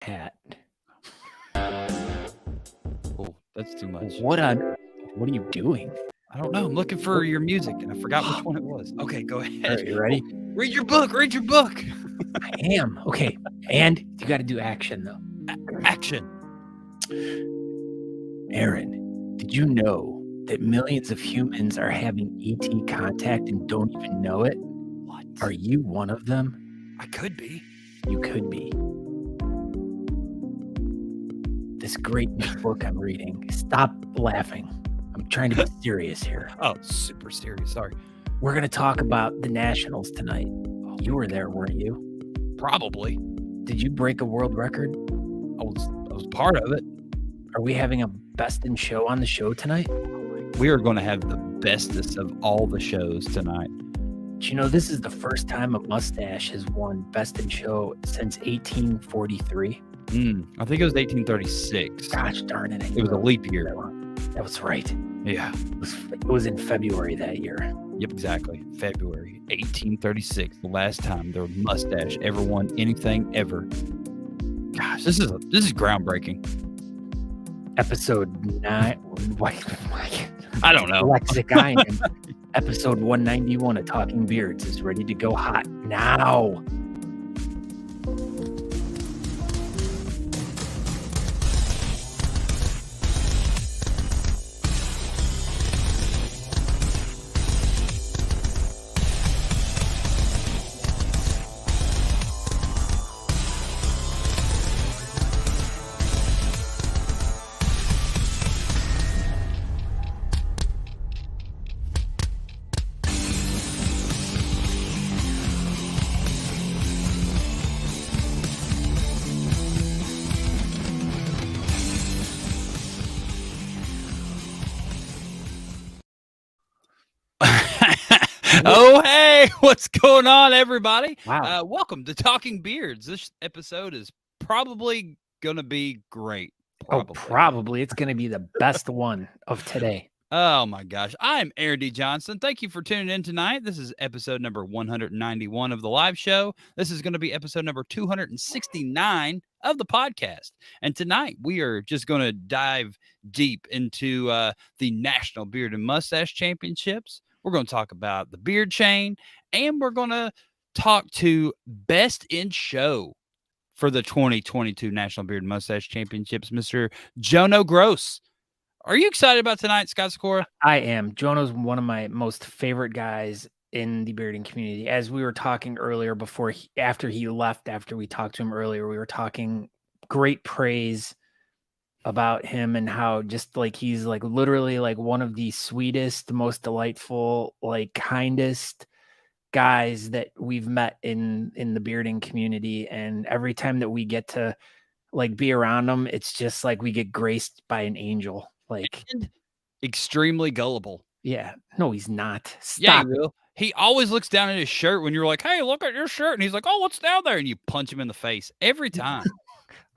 hat. Oh, that's too much. What are you doing? I don't know. I'm looking for your music, and I forgot which one it was. Okay, go ahead. All right, you ready? Read your book. Read your book. I am. Okay. And you got to do action, though. Action. Aaron, did you know that millions of humans are having ET contact and don't even know it? What? Are you one of them? I could be. You could be. This great new book I'm reading. Stop laughing. I'm trying to be serious here. Oh, super serious. Sorry. We're going to talk about the Nationals tonight. You were there, weren't you? Probably. Did you break a world record? I was part of it. Are we having a best in show on the show tonight? We are going to have the bestest of all the shows tonight. Do you know this is the first time a Moustache has won best in show since 1843? I think it was 1836. Gosh darn it. It was a leap year. That was right. Yeah. It was in February that year. Yep, exactly. February 1836, the last time the Moustache ever won anything ever. Gosh, this is groundbreaking. Episode 9. I don't know. Lexic Episode 191 of Talking Beards is ready to go hot now. Oh, hey, what's going on, everybody? Wow. Welcome to Talking Beards. This episode is probably going to be great. Probably. It's going to be the best one of today. Oh, my gosh. I'm Aaron D. Johnson. Thank you for tuning in tonight. This is episode number 191 of the live show. This is going to be episode number 269 of the podcast. And tonight we are just going to dive deep into the National Beard and Mustache Championships. We're going to talk about the beard chain, and we're going to talk to Best in Show for the 2022 National Beard and Mustache Championships, Mr. Jono Gross. Are you excited about tonight, Scott Sikora? I am. Jono's one of my most favorite guys in the bearding community. As we were talking earlier after he left, after we talked to him earlier, we were talking great praise about him and how just like he's like literally like one of the sweetest, most delightful, like kindest guys that we've met in the bearding community. And every time that we get to like be around him, it's just like we get graced by an angel. Like, and extremely gullible. Yeah. No, he's not. Stop. Yeah, he will. He always looks down at his shirt when you're like, hey, look at your shirt. And he's like, oh, what's down there? And you punch him in the face every time.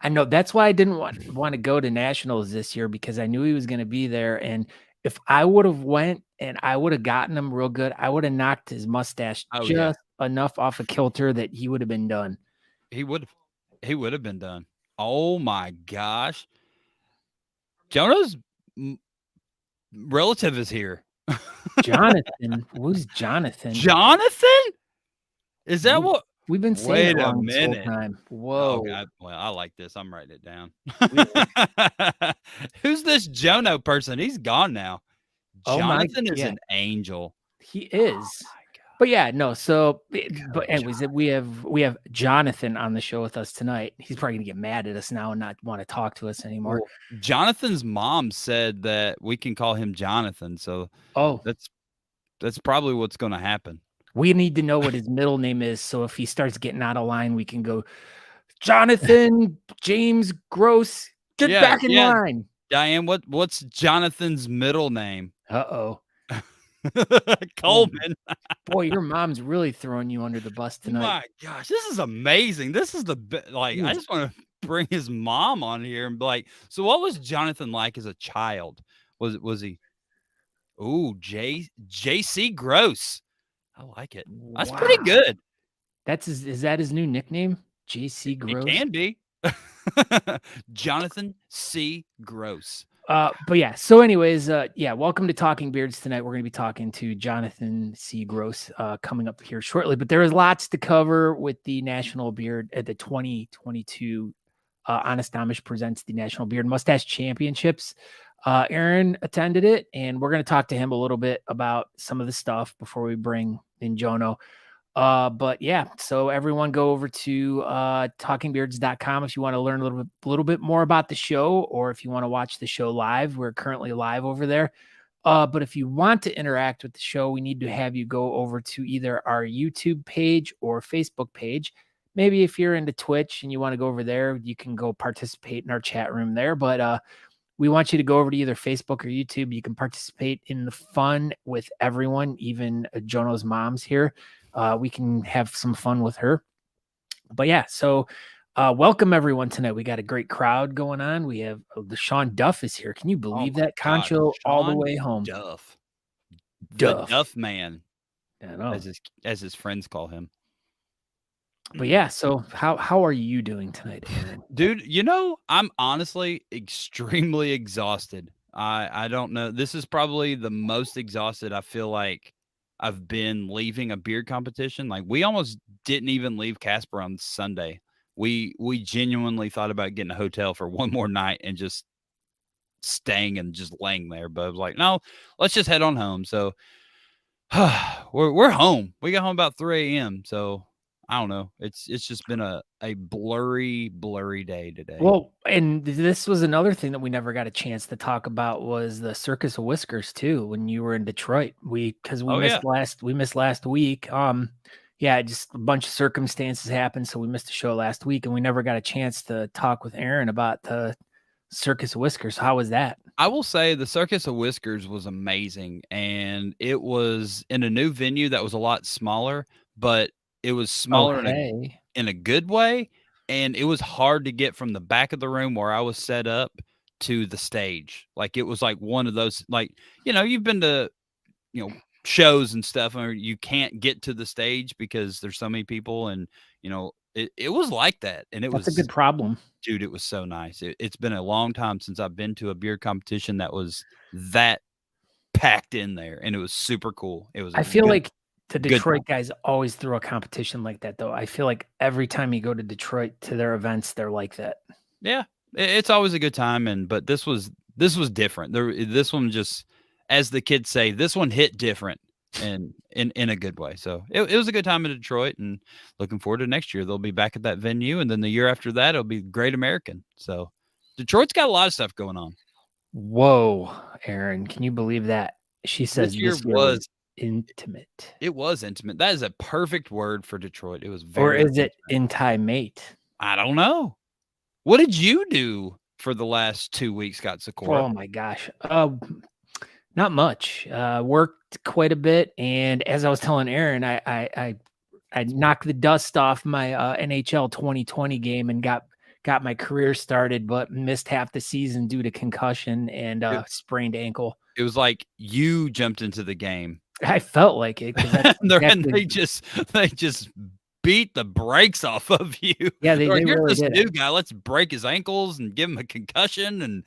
I know. That's why I didn't want to go to Nationals this year, because I knew he was going to be there. And if I would have went and I would have gotten him real good, I would have knocked his mustache enough off a kilter that he would have been done. He would have been done. Oh, my gosh. Jono's relative is here. Jonathan. Who's Jonathan? Jonathan? Is that what? We've been saying Wait a minute. This whole time. Whoa. Oh, God. Well, I like this. I'm writing it down. Who's this Jono person? He's gone now. Jonathan is an angel. He is. But yeah, no. So, but anyways, we have Jonathan on the show with us tonight. He's probably gonna get mad at us now and not want to talk to us anymore. Well, Jonathan's mom said that we can call him Jonathan. So, that's probably what's going to happen. We need to know what his middle name is, so if he starts getting out of line, we can go, Jonathan James Gross, get back in line. Diane, what's Jonathan's middle name? Uh-oh. Coleman. Boy, your mom's really throwing you under the bus tonight. My gosh, this is amazing. This is I just want to bring his mom on here and be like, so what was Jonathan like as a child? Was he? Ooh, JC Gross. I like it. That's pretty good. Is that his new nickname? JC Gross? It can be. Jonathan C. Gross. But yeah, so anyways, welcome to Talking Beards tonight. We're going to be talking to Jonathan C. Gross coming up here shortly, but there is lots to cover with the National Beard at the 2022 Honest Amish presents the National Beard Mustache Championships. Aaron attended it, and we're going to talk to him a little bit about some of the stuff before we bring in Jono. But yeah, so everyone go over to talkingbeards.com if you want to learn a little bit more about the show, or if you want to watch the show live. We're currently live over there. But if you want to interact with the show, we need to have you go over to either our YouTube page or Facebook page. Maybe if you're into Twitch and you want to go over there, you can go participate in our chat room there. But we want you to go over to either Facebook or YouTube. You can participate in the fun with everyone, even Jono's mom's here. We can have some fun with her. But yeah, so welcome everyone tonight. We got a great crowd going on. We have the Sean Duff is here. Can you believe that? Concho all the way home. Duff. Duff. The Duff Man, I know. as his friends call him. But yeah, so how are you doing tonight, Aaron? Dude, I'm honestly extremely exhausted. I don't know. This is probably the most exhausted I feel like I've been leaving a beard competition. Like, we almost didn't even leave Casper on Sunday. We genuinely thought about getting a hotel for one more night and just staying and just laying there. But I was like, no, let's just head on home. So we're home. We got home about 3 a.m. So I don't know. It's just been a blurry day today. Well, and this was another thing that we never got a chance to talk about was the Circus of Whiskers too. When you were in Detroit, we missed last week. Just a bunch of circumstances happened, so we missed the show last week, and we never got a chance to talk with Aaron about the Circus of Whiskers. How was that? I will say the Circus of Whiskers was amazing, and it was in a new venue that was a lot smaller, but it was smaller in a good way, and it was hard to get from the back of the room where I was set up to the stage. Like, it was like one of those, like, you've been to, shows and stuff, and you can't get to the stage because there's so many people, and, it was like that. And That's a good problem. Dude, it was so nice. It's been a long time since I've been to a beer competition that was that packed in there, and it was super cool. It was. I feel like the Detroit guys always throw a competition like that, though. I feel like every time you go to Detroit to their events, they're like that. Yeah, it's always a good time, but this was different. This one just, as the kids say, this one hit different, and in a good way. So it was a good time in Detroit, and looking forward to next year. They'll be back at that venue, and then the year after that, it'll be Great American. So Detroit's got a lot of stuff going on. Whoa, Aaron, can you believe that? She says this year was intimate. It was intimate. That is a perfect word for Detroit. It was very. Or is it intimate? I don't know. What did you do for the last 2 weeks, Scott Sikora? Oh my gosh. Not much. Worked quite a bit, and as I was telling Aaron, I knocked the dust off my NHL 2020 game and got my career started, but missed half the season due to concussion and sprained ankle. It was like you jumped into the game. I felt like it. And they just beat the brakes off of you. Yeah, they here's really this did. new guy. Let's break his ankles and give him a concussion. And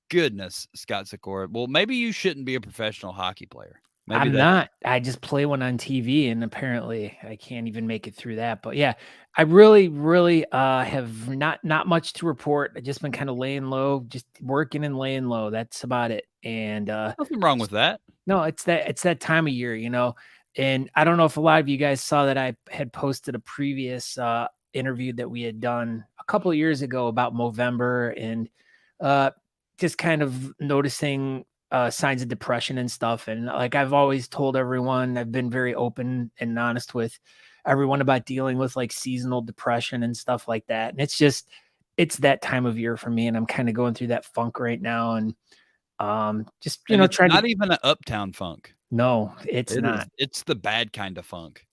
goodness, Scott Sikora. Well, maybe you shouldn't be a professional hockey player. Maybe I'm not. I just play one on TV, and apparently I can't even make it through that. But yeah, I really have not much to report. I've just been kind of laying low, just working and laying low. That's about it. And nothing wrong with that. No, it's that time of year, And I don't know if a lot of you guys saw that I had posted a previous interview that we had done a couple of years ago about Movember and just kind of noticing signs of depression and stuff. And like I've always told everyone, I've been very open and honest with everyone about dealing with like seasonal depression and stuff like that. And it's that time of year for me. And I'm kind of going through that funk right now. And just, trying not even an uptown funk. No, it's not. It's the bad kind of funk.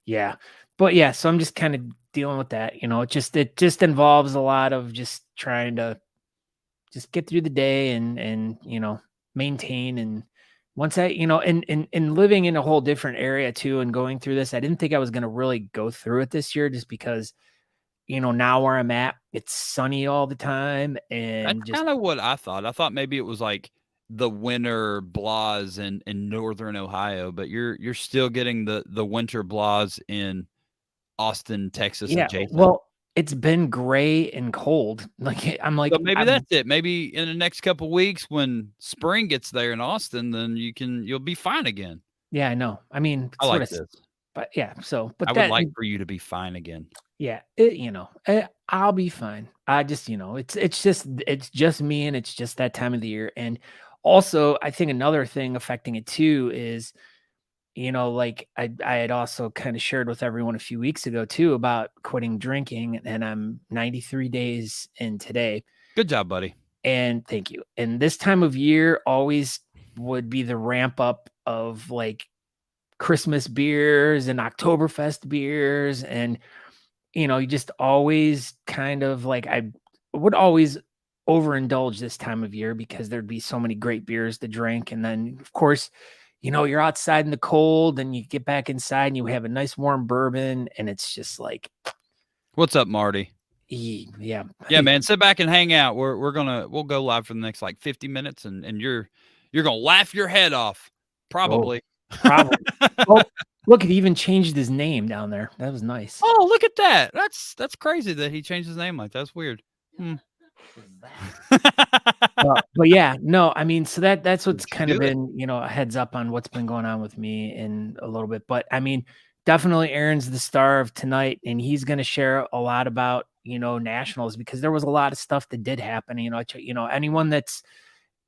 Yeah. But yeah, so I'm just kind of dealing with that. It just involves a lot of just trying to just get through the day and maintain. And once I, and living in a whole different area too, and going through this, I didn't think I was going to really go through it this year just because now where I'm at, it's sunny all the time That's and just kind of what I thought. I thought maybe it was like the winter blahs in northern Ohio, but you're still getting the winter blahs in Austin, Texas yeah, adjacent. well, it's been gray and cold. Like I'm So like maybe I'm that's it. Maybe in the next couple weeks when spring gets there in Austin, then you'll be fine again. yeah, I know. I mean, I it's what like it's this. but yeah, so but I would that like for you to be fine again. yeah, I'll be fine. I just, it's just me and it's just that time of the year. And also, I think another thing affecting it too is, like I had also kind of shared with everyone a few weeks ago too about quitting drinking, and I'm 93 days in today. Good job, buddy. And thank you. And this time of year always would be the ramp up of like Christmas beers and Oktoberfest beers and you just always kind of like I would always overindulge this time of year because there'd be so many great beers to drink. And then, of course, you're outside in the cold and you get back inside and you have a nice warm bourbon. And it's just like, What's up, Marty? yeah. Yeah, man, sit back and hang out. We'll go live for the next like 50 minutes and you're gonna laugh your head off. Oh, Probably. probably. Oh, look, it even changed his name down there. That was nice. Oh, look at that. That's crazy that he changed his name like that. That's weird. Hmm. But yeah, no, I mean, so that's Did what's you kind of do it? been, a heads up on what's been going on with me in a little bit. But I mean, definitely Aaron's the star of tonight, and he's going to share a lot about, nationals because there was a lot of stuff that did happen. Anyone that's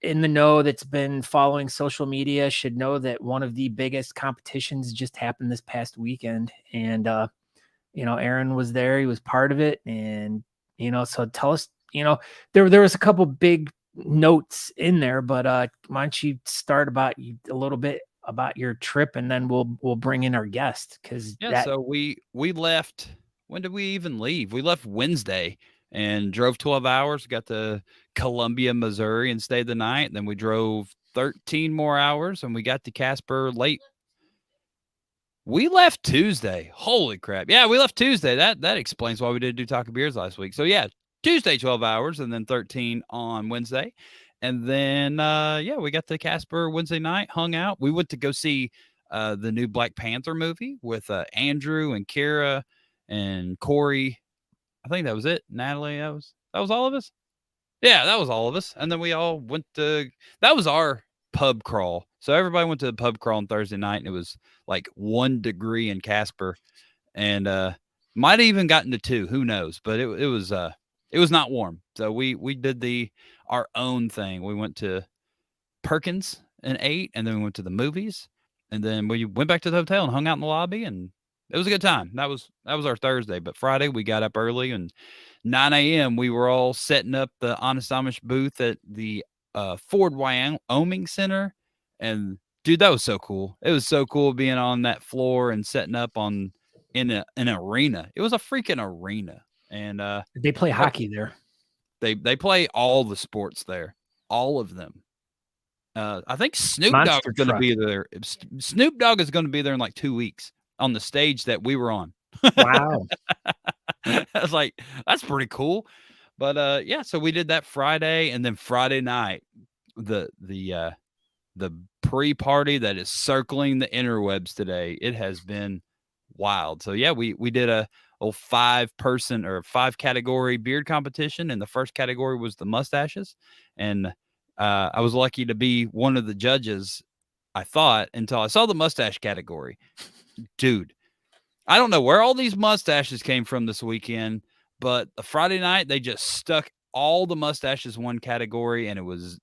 in the know that's been following social media should know that one of the biggest competitions just happened this past weekend. And Aaron was there, he was part of it. And, so tell us, there was a couple big notes in there, but why don't you start about you a little bit about your trip and then we'll bring in our guest because Yeah, that so we left. When did we even leave? We left Wednesday and drove 12 hours, got to Columbia, Missouri and stayed the night. Then we drove 13 more hours and we got to Casper late. We left Tuesday. Holy crap. Yeah, we left Tuesday. That explains why we didn't do Taco Beers last week. So yeah, Tuesday 12 hours and then 13 on Wednesday. And then yeah, we got to Casper Wednesday night, hung out. We went to go see the new Black Panther movie with Andrew and Kara and Corey. I think that was it. Natalie, that was all of us. Yeah, that was all of us. And then we all went to that was our pub crawl. So everybody went to the pub crawl on Thursday night and it was like 1 degree in Casper and might have even gotten to 2, who knows, but it was not warm. So we did our own thing. We went to Perkins and ate and then we went to the movies and then we went back to the hotel and hung out in the lobby and it was a good time. That was our Thursday, but Friday we got up early and 9 a.m. we were all setting up the Honest Amish booth at the Ford Wyoming Center. And dude, that was so cool. It was so cool being on that floor and setting up in an arena. It was a freaking arena. And they play yeah, hockey there. they play all the sports there. All of them. I think Snoop Dogg Monster is going to truck. be there. Snoop Dogg is going to be there in like 2 weeks on the stage that we were on. Wow. I was like, that's pretty cool. But yeah, so we did that Friday and then Friday night, the pre-party that is circling the interwebs today. It has been wild. So yeah, we did a 5-person or 5-category beard competition, and the first category was the mustaches. And I was lucky to be one of the judges, I thought, until I saw the mustache category. Dude, I don't know where all these mustaches came from this weekend, but the Friday night they just stuck all the mustaches in one category, and it was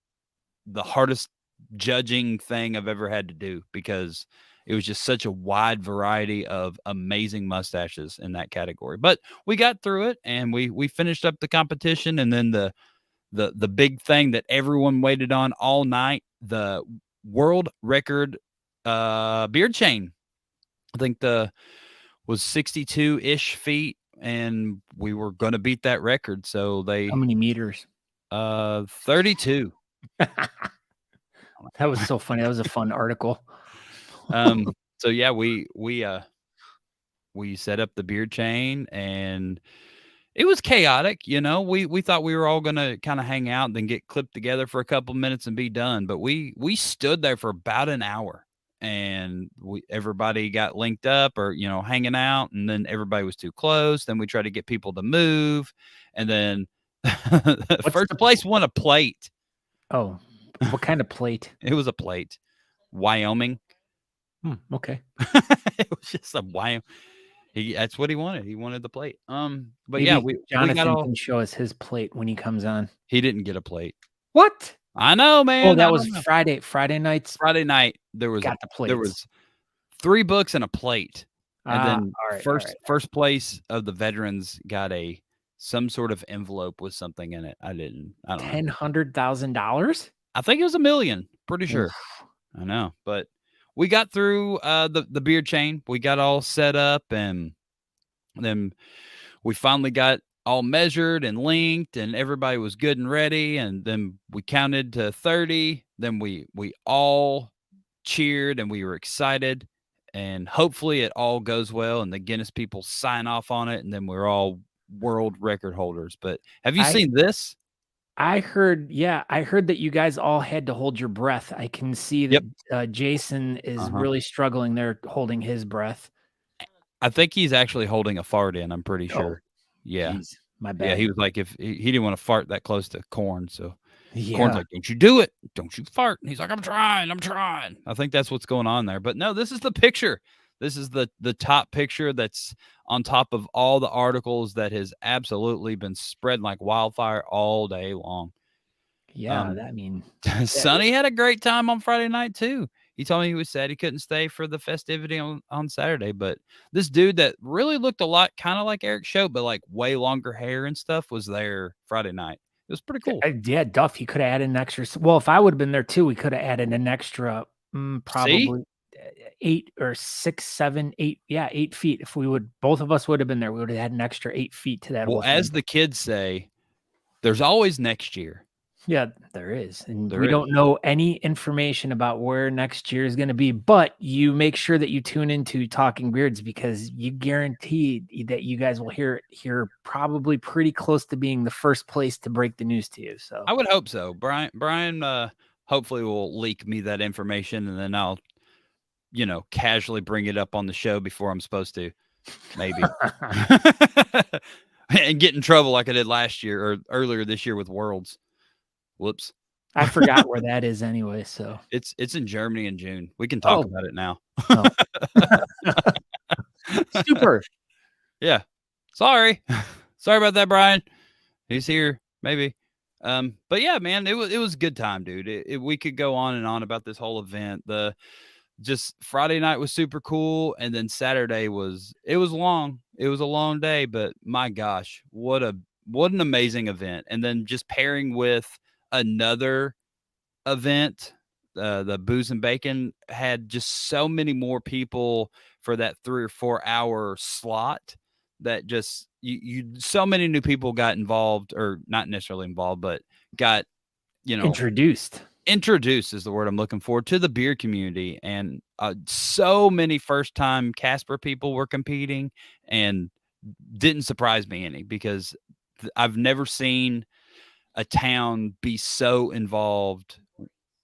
the hardest judging thing I've ever had to do because it was just such a wide variety of amazing mustaches in that category. But we got through it and we finished up the competition, and then the big thing that everyone waited on all night, the world record beard chain. I think the was 62-ish feet and we were going to beat that record. So How many meters? 32. That was so funny. That was a fun article. So yeah, we set up the beard chain and It was chaotic, you know. We thought we were all gonna kind of hang out and then get clipped together for a couple minutes and be done. But we stood there for about an hour, and everybody got linked up or hanging out, and then everybody was too close. Then we tried to get people to move, and then first place won a plate. Oh, what kind of plate? It was a plate, Wyoming. Okay, It was just a Wyoming. That's what he wanted. He wanted the plate. But maybe yeah, Jonathan can show us his plate when he comes on. He didn't get a plate. What? I know, man. Oh, that was Friday. Friday nights. Friday night there was got the plates. There was 3 books and a plate, and then all right, first place of the veterans got some sort of envelope with something in it. I don't know. $100,000. I think it was $1 million. Pretty sure. Oof. I know, but we got through the beard chain. We got all set up, and then we finally got all measured and linked, and everybody was good and ready. And then we counted to 30. Then we all cheered, and we were excited. And hopefully it all goes well, and the Guinness people sign off on it, and then we're all world record holders. But have you seen this? I heard that you guys all had to hold your breath. I can see that Jason is really struggling there holding his breath. I think he's actually holding a fart in, I'm pretty sure. Yeah. Geez, my bad. Yeah, he was like, if he didn't want to fart that close to Corn, so Corn's like, don't you do it. Don't you fart. And he's like, I'm trying. I think that's what's going on there. But no, this is the picture. This is the top picture that's on top of all the articles that has absolutely been spread like wildfire all day long. Yeah, Sonny had a great time on Friday night too. He told me he was sad he couldn't stay for the festivity on Saturday. But this dude that really looked a lot kind of like Eric Show, but like way longer hair and stuff was there Friday night. It was pretty cool. Yeah, Duff, he could have added an extra. Well, if I would have been there too, we could have added an extra probably 8 or 6, 7, 8. Yeah, 8 feet. If both of us would have been there, we would have had an extra 8 feet to that. Well, as the kids say, there's always next year. Yeah, there is. And we don't know any information about where next year is going to be, but you make sure that you tune into Talking Beards, because you guarantee that you guys will hear it here probably pretty close to being the first place to break the news to you. So I would hope so. Brian hopefully will leak me that information, and then I'll, casually bring it up on the show before I'm supposed to, maybe. And get in trouble like I did last year or earlier this year with Worlds. Whoops. I forgot where that is anyway. So it's in Germany in June. We can talk about it now. Super. Yeah. Sorry about that, Brian. He's here, maybe. But yeah, man, it was a good time, dude. We could go on and on about this whole event. Just Friday night was super cool, and then Saturday was long. It was a long day, but my gosh, what an amazing event. And then just pairing with another event, the Booze and Bacon had just so many more people for that 3 or 4 hour slot that just so many new people got involved, or not necessarily involved, but got introduced is the word I'm looking for, to the beer community. And so many first time Casper people were competing, and didn't surprise me any, because I've never seen a town be so involved,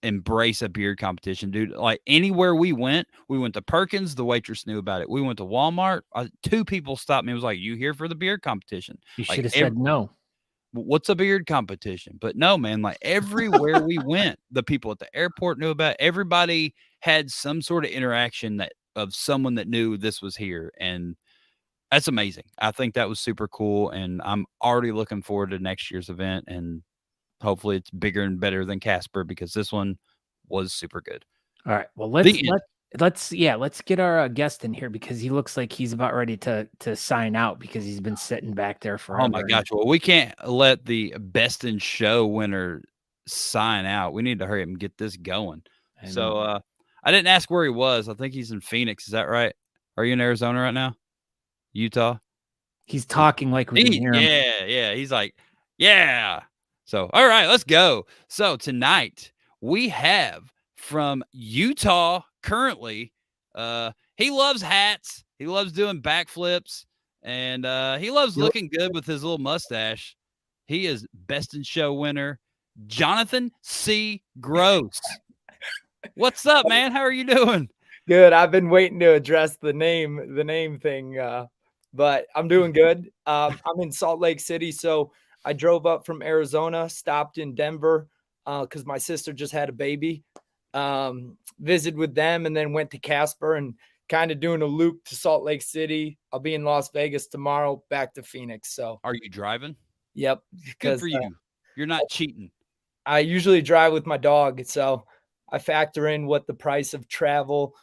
embrace a beard competition, dude. Like anywhere we went to Perkins, the waitress knew about it. We went to Walmart, 2 people stopped me and was like, you here for the beard competition? You should have said no. What's a beard competition? But no, man, like everywhere we went, the people at the airport knew about it. Everybody had some sort of interaction of someone that knew this was here. And that's amazing. I think that was super cool, and I'm already looking forward to next year's event, and hopefully it's bigger and better than Casper, because this one was super good. All right. Well, let's get our guest in here, because he looks like he's about ready to sign out, because he's been sitting back there forever. Oh my gosh. Well, we can't let the Best in Show winner sign out. We need to hurry up and get this going. So I didn't ask where he was. I think he's in Phoenix. Is that right? Are you in Arizona right now? Utah? He's talking like we can hear him. Yeah. He's like, yeah. So, all right, let's go. So tonight we have from Utah currently, he loves hats. He loves doing backflips. And he loves looking good with his little mustache. He is Best in Show winner, Jonathan C. Gross. What's up, man? How are you doing? Good. I've been waiting to address the name thing, but I'm doing good. I'm in Salt Lake City, so I drove up from Arizona, stopped in Denver because my sister just had a baby. Visited with them, and then went to Casper and kind of doing a loop to Salt Lake City. I'll be in Las Vegas tomorrow, back to Phoenix. So, Are you driving? yep. Good Because for you. You're not cheating. I usually drive with my dog, so I factor in what the price of travel,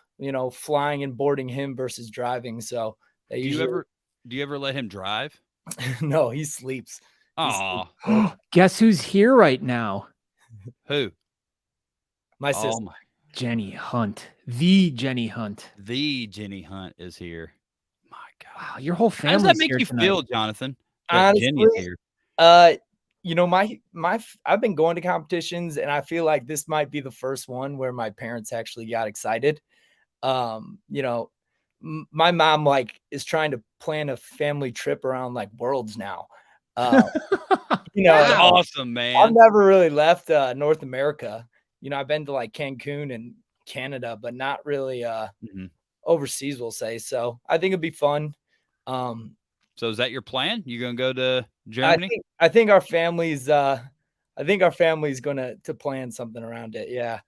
flying and boarding him versus driving. So they Do usually you ever let him drive? no, he sleeps. Oh, Guess who's here right now? who? My Oh sister. my! Jenny Hunt. The Jenny Hunt. The Jenny Hunt is here. My God! Wow, your whole How does family's that make here you tonight. feel, Jonathan? That Jenny's Honestly, here. I've been going to competitions, and I feel like this might be the first one where my parents actually got excited. My mom is trying to plan a family trip around like Worlds now. That's awesome, man. I've never really left North America. I've been to like Cancun and Canada, but not really overseas, we'll say. So I think it'd be fun. So is that your plan? You gonna go to Germany? I think our family's gonna to plan something around it. Yeah.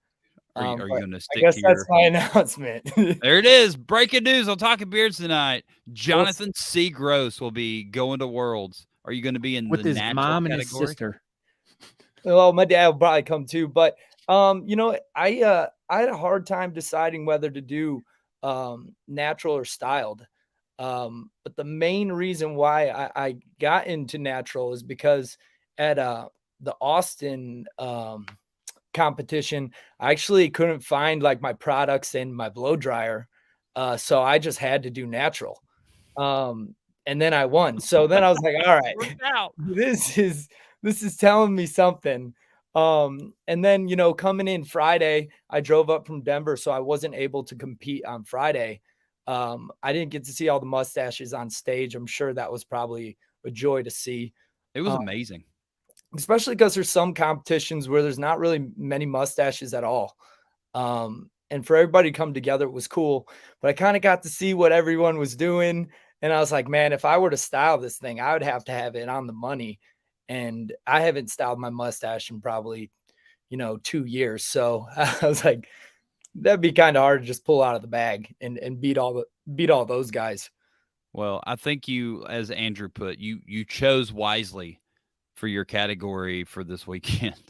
Are you gonna I stick guess to that's my announcement. There it is. Breaking news on Talking Beards tonight. Jonathan C. Gross will be going to Worlds. Are you going to be in with the his natural mom and category? his sister? Well, my dad will probably come too, but I had a hard time deciding whether to do natural or styled. But the main reason why I got into natural is because at the Austin competition, I actually couldn't find like my products in my blow dryer. So I just had to do natural. And then I won. So then I was like, all right, Worked out. this is telling me something. And then, coming in Friday, I drove up from Denver, so I wasn't able to compete on Friday. I didn't get to see all the mustaches on stage. I'm sure that was probably a joy to see. It was amazing. Especially because there's some competitions where there's not really many mustaches at all. And for everybody to come together, it was cool. But I kind of got to see what everyone was doing. And I was like, man, if I were to style this thing, I would have to have it on the money. And I haven't styled my mustache in probably, 2 years. So I was like, that'd be kind of hard to just pull out of the bag and beat all those guys. Well, I think you, as Andrew put, you chose wisely for your category for this weekend.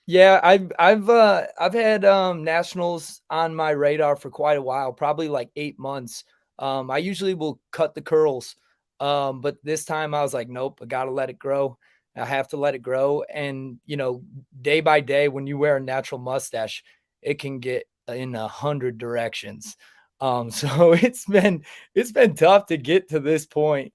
Yeah, I've had nationals on my radar for quite a while, probably like 8 months. I usually will cut the curls. But this time I was like, nope, I gotta let it grow. I have to let it grow. And day by day, when you wear a natural mustache, it can get in 100 directions. So it's been tough to get to this point.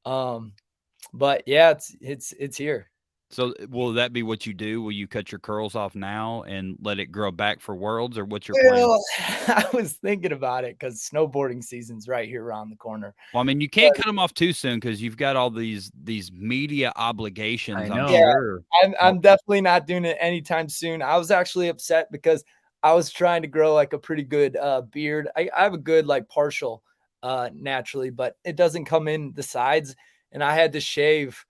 But yeah, it's here. So will that be what you do? Will you cut your curls off now and let it grow back for Worlds, or what's your plan? Well, I was thinking about it because snowboarding season's right here around the corner. Well, I mean, you can't cut them off too soon because you've got all these media obligations. I I'm know. sure. I'm definitely not doing it anytime soon. I was actually upset because I was trying to grow like a pretty good beard. I have a good like partial naturally, but it doesn't come in the sides, and I had to shave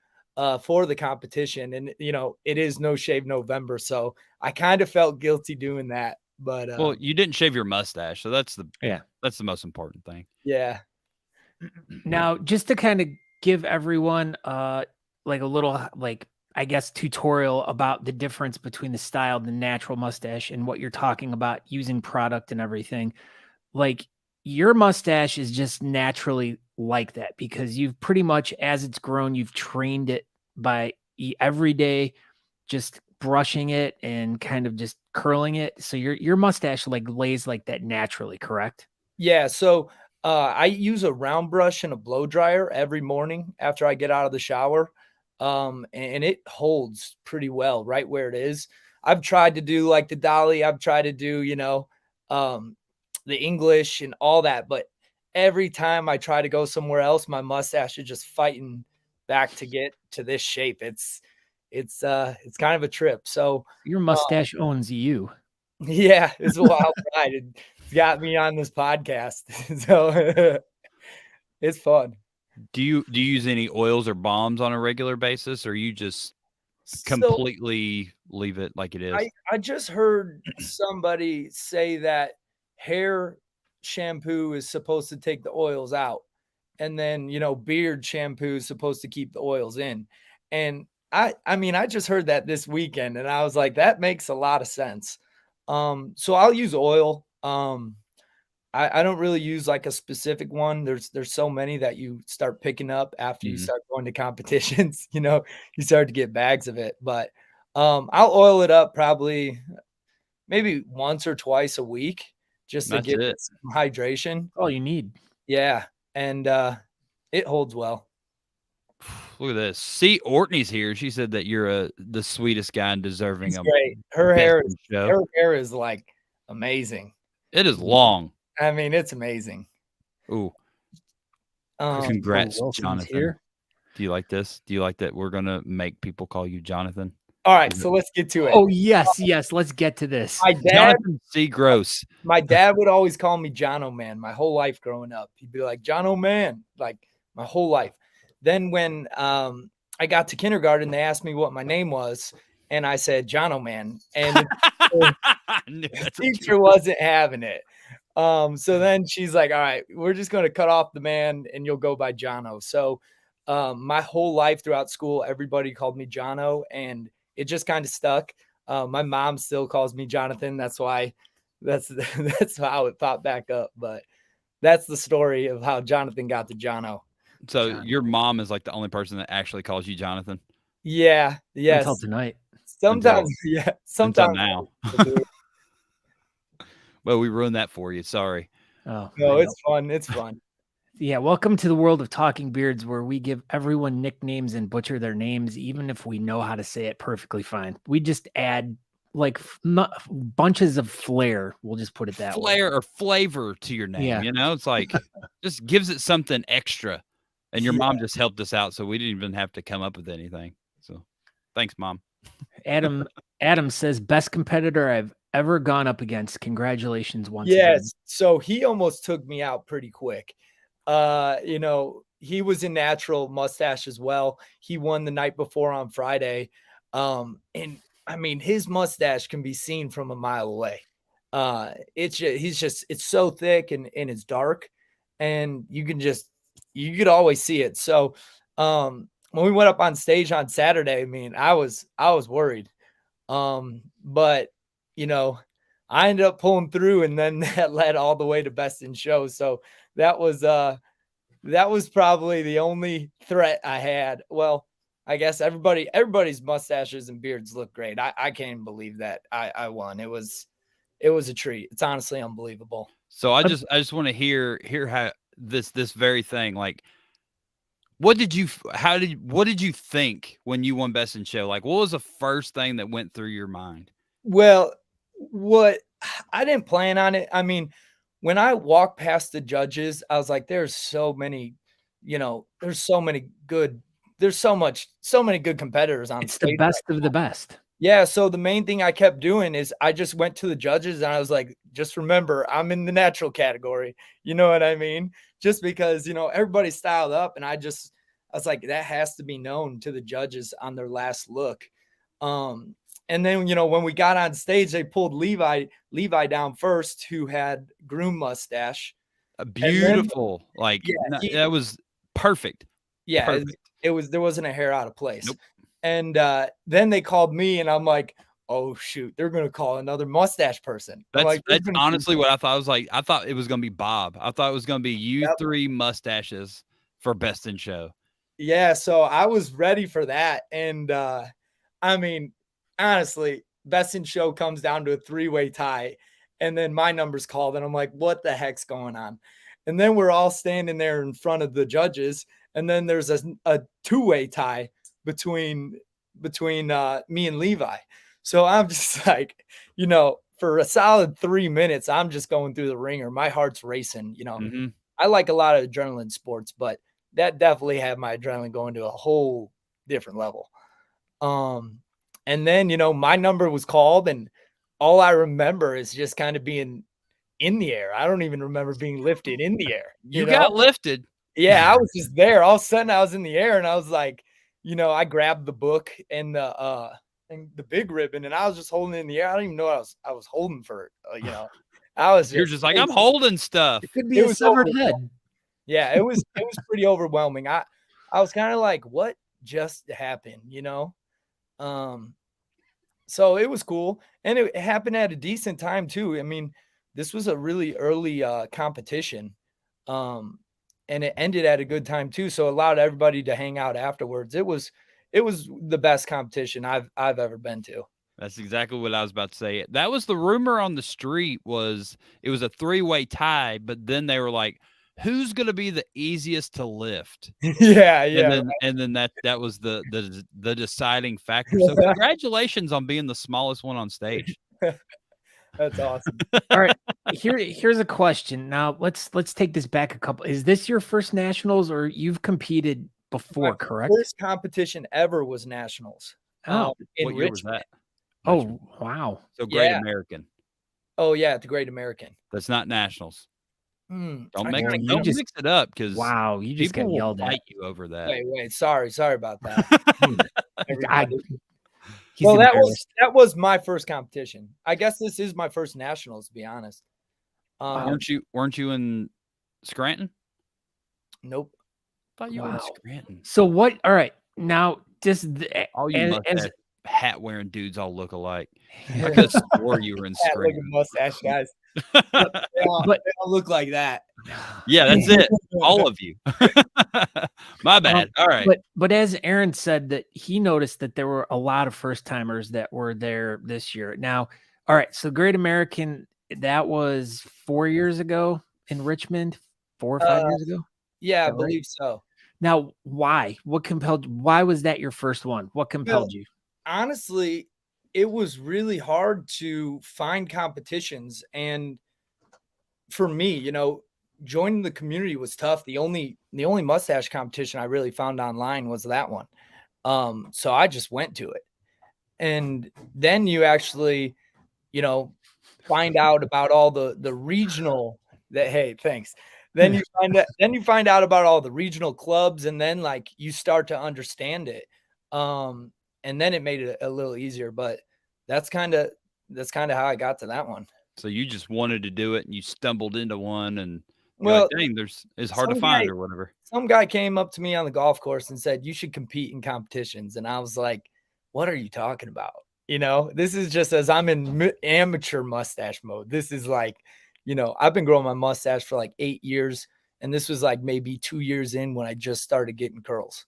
for the competition, and it is No Shave November, so I kind of felt guilty doing that. But Well, you didn't shave your mustache, so that's the most important thing. yeah. Now, just to kind of give everyone like a little I guess tutorial about the difference between the styled and natural mustache and what you're talking about using product and everything. Like your mustache is just naturally like that because you've pretty much, as it's grown, you've trained it by every day just brushing it and kind of just curling it. So your mustache like lays like that naturally, correct? Yeah, so I use a round brush and a blow dryer every morning after I get out of the shower. And it holds pretty well right where it is. I've tried to do like the dolly, I've tried to do, the English and all that, but every time I try to go somewhere else, my mustache is just fighting back to get to this shape. It's kind of a trip. So Your mustache owns you. yeah, it's a wild ride. It's got me on this podcast. So it's fun. Do you use any oils or balms on a regular basis, or you just So completely leave it like it is? I just heard somebody say that hair shampoo is supposed to take the oils out, and then beard shampoo is supposed to keep the oils in. And I mean I just heard that this weekend, and I was like, that makes a lot of sense. So I'll use oil. I don't really use like a specific one. There's so many that you start picking up after you start going to competitions. You start to get bags of it. But I'll oil it up probably maybe once or twice a week just to That's get it. some hydration. All you need. Yeah, and it holds well. Look at this. See, Ortney's here. She said that you're the sweetest guy and deserving It's of great. Her hair is like amazing. It is long. I mean, it's amazing. Ooh. Um, Congrats, Wilson's Jonathan. here. Do you like this? Do you like that we're going to make people call you Jonathan? All right, so let's get to it. Oh, yes. Let's get to this. My dad, Jonathan C. Gross. my dad would always call me Jono Man my whole life growing up. He'd be like, Jono Man, like my whole life. Then when I got to kindergarten, they asked me what my name was, and I said Jono Man, and the teacher wasn't having it. So then she's like, all right, we're just going to cut off the man and you'll go by Jono. So my whole life throughout school, everybody called me Jono, and it just kind of stuck. My mom still calls me Jonathan. That's why that's how it popped back up. But that's the story of how Jonathan got to Jono. So Jonathan. Your mom is like the only person that actually calls you Jonathan? Yeah. Yes. Until tonight. Sometimes. Yeah. Sometimes. Until now. Well, we ruined that for you. Sorry. Oh, no, it's fun. It's fun. Yeah, welcome to the world of Talking Beards, where we give everyone nicknames and butcher their names, even if we know how to say it perfectly fine. We just add like bunches of flair. We'll just put it that way. Flair or flavor to your name. Yeah. It's like just gives it something extra. And your mom just helped us out, so we didn't even have to come up with anything. So thanks, Mom. Adam says, best competitor I've ever gone up against. Congratulations once again. Yes. So he almost took me out pretty quick. He was in natural Moustache as well. He won the night before on Friday. And I mean, his mustache can be seen from a mile away. It's so thick and it's dark, and you could always see it. So, when we went up on stage on Saturday, I mean, I was worried. But I ended up pulling through, and then that led all the way to Best in Show. So that was probably the only threat I had. Well, I guess everybody's mustaches and beards look great. I can't even believe that I won. It was a treat. It's honestly unbelievable. So I just want to hear how this very thing, like, what did you think when you won Best in Show? Like, what was the first thing that went through your mind? Well, I didn't plan on it. I mean, when I walked past the judges, I was like, there's so many good competitors on It's stage. the best of the best. Yeah. So the main thing I kept doing is I just went to the judges and I was like, just remember, I'm in the natural category. You know what I mean? Just because, everybody's styled up, and I was like, that has to be known to the judges on their last look. And then, when we got on stage, they pulled Levi down first, who had groom mustache. Beautiful. That was perfect. Yeah. Perfect. There wasn't a hair out of place. Nope. And then they called me, and I'm like, oh shoot, they're going to call another mustache person. That's honestly what I thought. I thought it was going to be Bob. I thought it was going to be you three mustaches for Best in Show. Yeah. So I was ready for that. And I mean, honestly, Best in Show comes down to a 3-way tie, and then my number's called, and I'm like, what the heck's going on? And then we're all standing there in front of the judges, and then there's a 2-way tie between me and Levi. So I'm just like, for a solid 3 minutes, I'm just going through the ringer. My heart's racing. I like a lot of adrenaline sports, but that definitely had my adrenaline going to a whole different level. And then, my number was called, and all I remember is just kind of being in the air. I don't even remember being lifted in the air. You got lifted. Yeah, I was just there. All of a sudden I was in the air, and I was like, I grabbed the book and the big ribbon, and I was just holding it in the air. I don't even know what I was holding for it. I was You're just like, I'm holding stuff. It could be a severed head. Yeah, it was pretty overwhelming. I was kind of like, what just happened, So it was cool, and it happened at a decent time too. I mean, this was a really early competition, and it ended at a good time too. So it allowed everybody to hang out afterwards. It was the best competition I've ever been to. That's exactly what I was about to say. That was the rumor on the street. It was a 3-way tie, but then they were like, who's going to be the easiest to lift? Yeah. And then that was the deciding factor. So congratulations on being the smallest one on stage. That's awesome. All right, here's a question. Now let's take this back a couple. Is this your first nationals, or you've competed before? My correct. First competition ever was nationals. Oh, in what year Richmond. was that? Oh, wow. So Great American. Oh yeah, the Great American. That's not nationals. Don't mix it up, because wow, you just got yelled at you over that. Wait, sorry about that. Well, that was my first competition. I guess this is my first nationals, to be honest. Weren't you in Scranton? Nope. Thought you were in Scranton. So what? All right, now just all you hat wearing dudes all look alike. I could have swore you were in Scranton. Mustache guys. But they don't look like that. Yeah, that's it. All of you. My bad. All right. But as Aaron said, that he noticed that there were a lot of first timers that were there this year. Now, all right. So Great American, that was 4 years ago in Richmond, 4 or 5 years ago. Yeah, I believe so. Now, why? Why was that your first one? What compelled you? Honestly, it was really hard to find competitions. And for me, joining the community was tough. The only mustache competition I really found online was that one. So I just went to it. And then you actually, find out about all the regional thanks. Then you find out about all the regional clubs, and then like you start to understand it. And then it made it a little easier, but that's kind of how I got to that one. So you just wanted to do it, and you stumbled into one, and well, like, dang, it's hard to find or whatever. Some guy came up to me on the golf course and said, you should compete in competitions. And I was like, what are you talking about? This is just as I'm in amateur mustache mode. This is like, I've been growing my mustache for like 8 years. And this was like maybe 2 years in when I just started getting curls.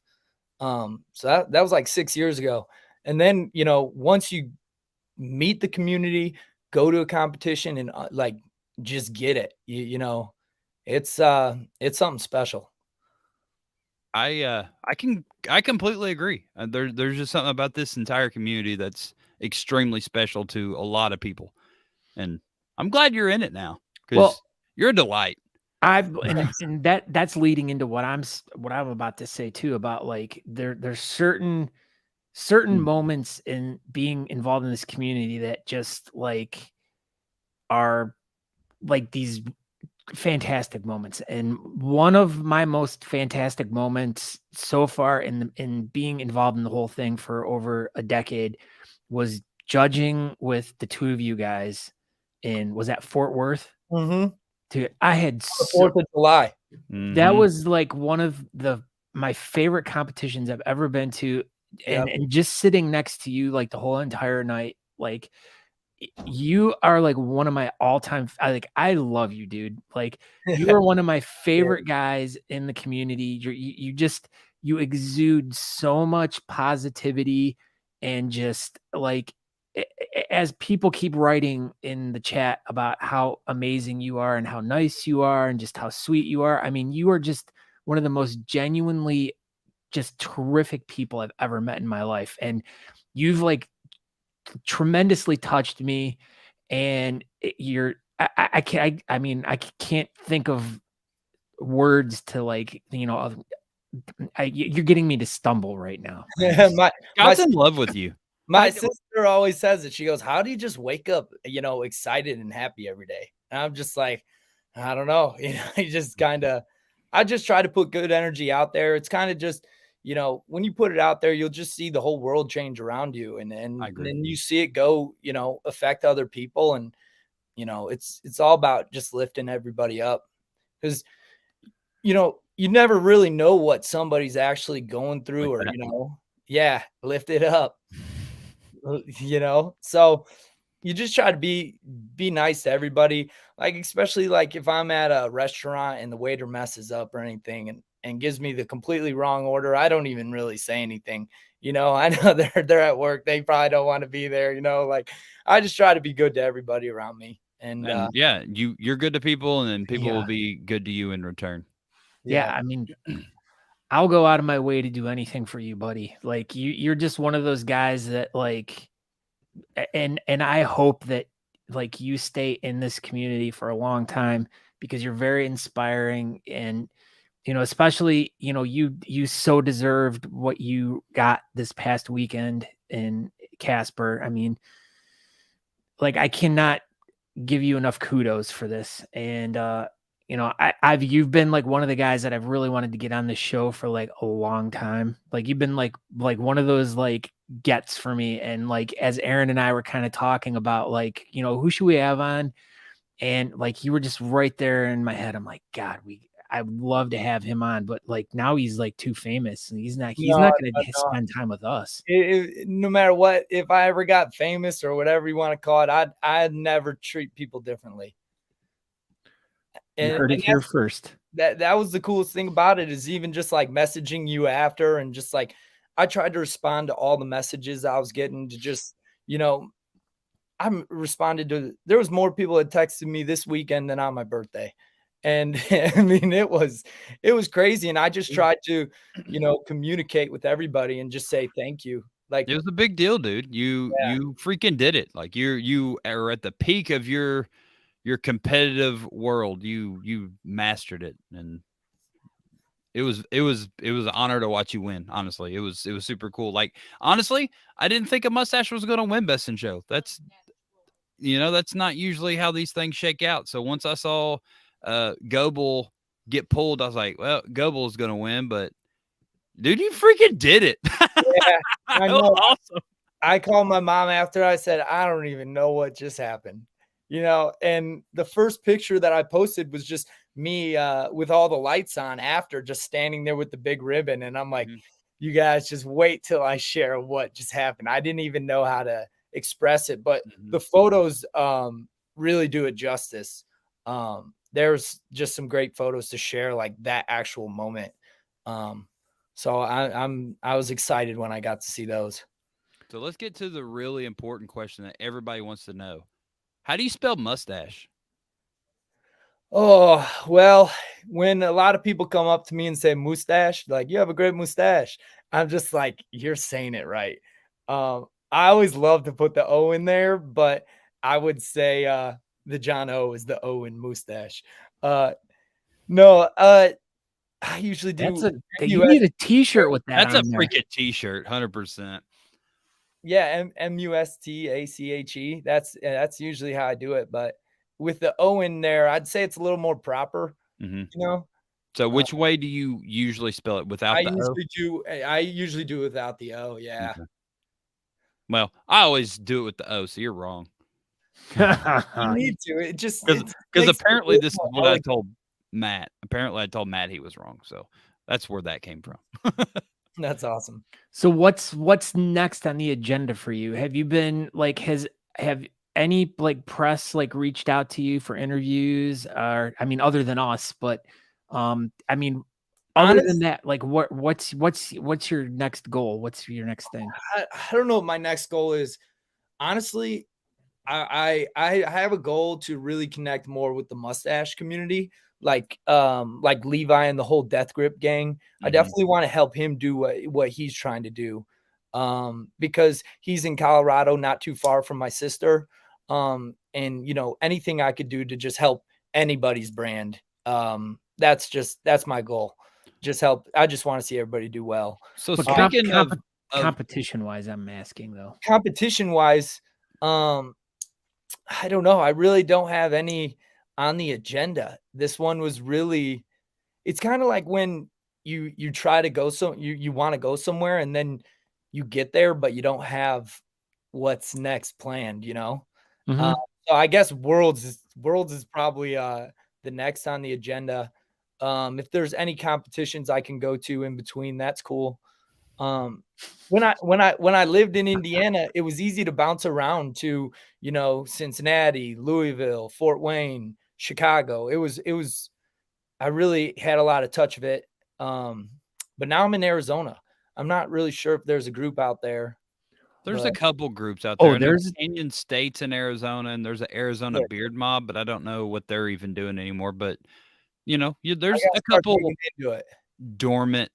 So that was like 6 years ago. And then, once you meet the community, go to a competition and like, just get it, it's something special. I completely agree. There's just something about this entire community that's extremely special to a lot of people. And I'm glad you're in it now, because you're a delight. And that's leading into what I'm about to say too, about like there's certain moments in being involved in this community that just like are like these fantastic moments. And one of my most fantastic moments so far in being involved in the whole thing for over a decade was judging with the two of you guys was that Fort Worth? Mm-hmm. Dude, I had 4th of July. That was like one of my favorite competitions I've ever been to. And just sitting next to you like the whole entire night, like you are like one of my all-time, I love you, dude. Like you are one of my favorite guys in the community. You exude so much positivity, and just like, as people keep writing in the chat about how amazing you are and how nice you are and just how sweet you are. I mean, you are just one of the most genuinely just terrific people I've ever met in my life. And you've like tremendously touched me. And I can't think of words to like, you're getting me to stumble right now. my God's in love with you. my sister always says it. She goes, "How do you just wake up, excited and happy every day?" And I'm just like, I don't know. You just I just try to put good energy out there. It's kind of just, when you put it out there, you'll just see the whole world change around you, and I agree. then you see it go, affect other people, and it's all about just lifting everybody up, because you never really know what somebody's actually going through, or yeah, lift it up. So you just try to be nice to everybody, like, especially like if I'm at a restaurant and the waiter messes up or anything, and gives me the completely wrong order, I don't even really say anything. I know they're at work, they probably don't want to be there, like, I just try to be good to everybody around me. And yeah, you're good to people, and then people will Yeah. be good to you in return. Yeah, I mean, I'll go out of my way to do anything for you, buddy. Like, you're just one of those guys that, like, and I hope that, like, you stay in this community for a long time, because you're very inspiring, and especially, you so deserved what you got this past weekend in Casper. I mean, like, I cannot give you enough kudos for this. And you've been like one of the guys that I've really wanted to get on this show for like a long time. Like, you've been like one of those like gets for me. And like, as Aaron and I were kind of talking about, like, who should we have on? And like, you were just right there in my head. I'm like, God, I would love to have him on, but like, now he's like too famous, and he's not no, going to no, spend time with us. no matter what, if I ever got famous or whatever you want to call it, I'd never treat people differently. You And, heard it here first. that was the coolest thing about it, is even just like messaging you after, and just like, I tried to respond to all the messages I was getting, to just, I responded to, there was more people that texted me this weekend than on my birthday. And I mean, it was crazy. And I just tried to, communicate with everybody and just say thank you. Like, It was a big deal, dude. You freaking did it. Like, you are at the peak of your competitive world. You mastered it, and it was an honor to watch you win. Honestly, it was super cool. Like, honestly, I didn't think a Moustache was going to win Best in Show. That's not usually how these things shake out. So once I saw Goebel get pulled, I was like, well, Goebel is going to win, but dude, you freaking did it. yeah, I know. Awesome. I called my mom after. I said, I don't even know what just happened, and the first picture that I posted was just me with all the lights on after, just standing there with the big ribbon. And I'm like, you guys just wait till I share what just happened. I didn't even know how to express it, but the photos really do it justice. There's just some great photos to share, like that actual moment. So I was excited when I got to see those. So let's get to the really important question that everybody wants to know. How do you spell mustache? Oh, well, when a lot of people come up to me and say moustache, like, you have a great mustache, I'm just like, you're saying it right. I always love to put the O in there, but I would say the John O is the O in moustache. No, I usually do. You need a t-shirt with that. That's a on there. freaking t-shirt, 100%. Yeah, Mustache. That's usually how I do it, but with the O in there, I'd say it's a little more proper. So which way do you usually spell it? Without the O? I usually do without the O. Yeah. Okay. Well, I always do it with the O, so you're wrong. You need to. It just because apparently this is what I told Matt. Apparently, I told Matt he was wrong, so that's where that came from. That's awesome. So what's next on the agenda for you? Have you been like have any like press like reached out to you for interviews, or I mean, other than us, but I mean, other than that, like what's your next goal? What's your next thing? I don't know what my next goal is. Honestly, I have a goal to really connect more with the Moustache community, like Levi and the whole Death Grip gang. I definitely want to help him do what he's trying to do, because he's in Colorado, not too far from my sister. And anything I could do to just help anybody's brand, that's my goal. I just want to see everybody do well. So But speaking of competition wise, I'm asking though. Competition wise, I don't know. I really don't have any on the agenda. This one was really, it's kind of like when you try to go, you want to go somewhere and then you get there, but you don't have what's next planned, Mhm. So I guess Worlds is probably the next on the agenda. If there's any competitions I can go to in between, that's cool. When I lived in Indiana, it was easy to bounce around to, Cincinnati, Louisville, Fort Wayne, Chicago. It was I really had a lot of touch of it. But now I'm in Arizona. I'm not really sure if there's a group out there. There's a But couple groups out Oh, there. I know there's Canyon State's in Arizona, and there's an Arizona yeah, Beard Mob, but I don't know what they're even doing anymore. But I there's gotta a start couple digging into it. dormant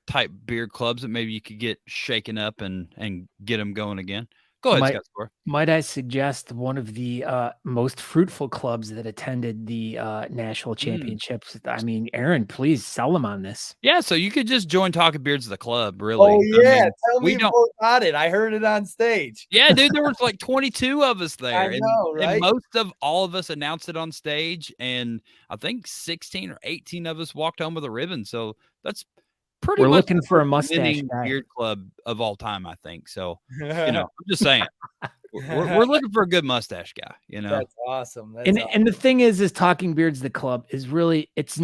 type beard clubs that maybe you could get shaken up and get them going again. Go ahead, might Scott Score. might I suggest one of the most fruitful clubs that attended the national championships? I mean, Aaron, please sell them on this. Yeah, so you could just join Talking Beards the club, really. Oh I yeah, mean, tell we me don't. more about it. I heard it on stage. Yeah, dude, there was like 22 of us I there, and know, right? most of all of us announced it on stage, and I think 16 or 18 of us walked home with a ribbon. So that's pretty We're much looking the for a most mustache winning guy. beard club of all time, I think. So, I'm just saying, we're looking for a good mustache guy. That's awesome. That's And awesome. and the thing is Talking Beards the club is really it's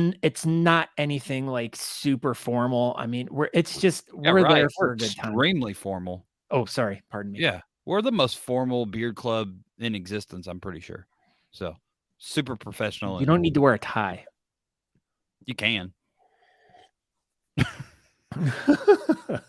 not anything like super formal. I mean, we're Yeah, we're right. there for We're a good time. extremely formal. Oh, sorry, pardon me. Yeah, we're the most formal beard club in existence, I'm pretty sure. So, super professional. You don't need to wear a tie. You can.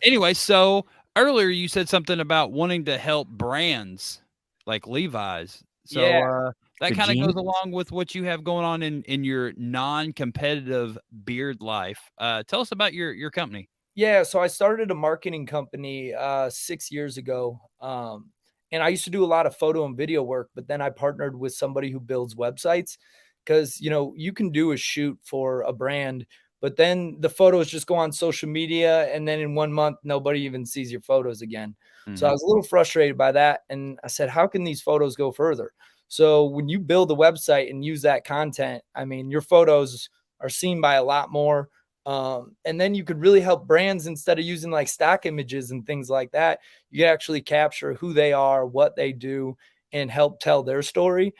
Anyway, so earlier you said something about wanting to help brands like Levi's. So Yeah. that The kind of goes jeans? along with what you have going on in your non-competitive beard life. Tell us about your company. Yeah, so I started a marketing company 6 years ago. And I used to do a lot of photo and video work, but then I partnered with somebody who builds websites because, you can do a shoot for a brand, but then the photos just go on social media and then in 1 month nobody even sees your photos again. So I Mhm. was a little frustrated by that and I said, how can these photos go further? So when you build a website and use that content, I mean, your photos are seen by a lot more. And then you could really help brands instead of using like stock images and things like that. You can actually capture who they are, what they do, and help tell their story.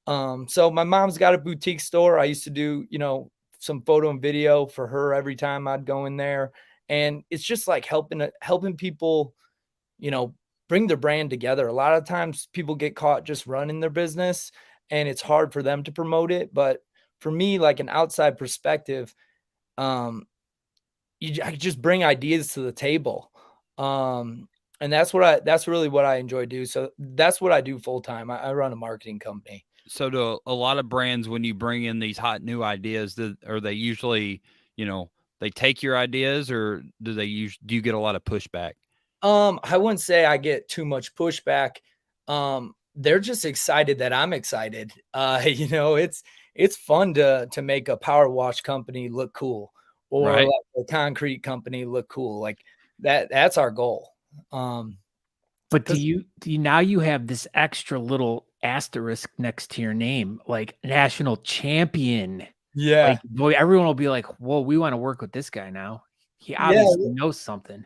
So my mom's got a boutique store. I used to do, some photo and video for her every time I'd go in there. And it's just like helping people, you know, bring their brand together. A lot of times people get caught just running their business and it's hard for them to promote it. But for me, like an outside perspective, um, I just bring ideas to the table. And that's really what I enjoy do. So that's what I do full time. I run a marketing company. So to a lot of brands, when you bring in these hot new ideas, are they usually, they take your ideas, or do you get a lot of pushback? I wouldn't say I get too much pushback. They're just excited that I'm excited. It's fun to make a power wash company look cool or Right. like a concrete company look cool. Like that's our goal. But do 'Cause you now you have this extra little asterisk next to your name, like national champion. yeah. Like, boy, everyone will be like, "Whoa, we wanna work with this guy now. He Yeah. obviously knows something."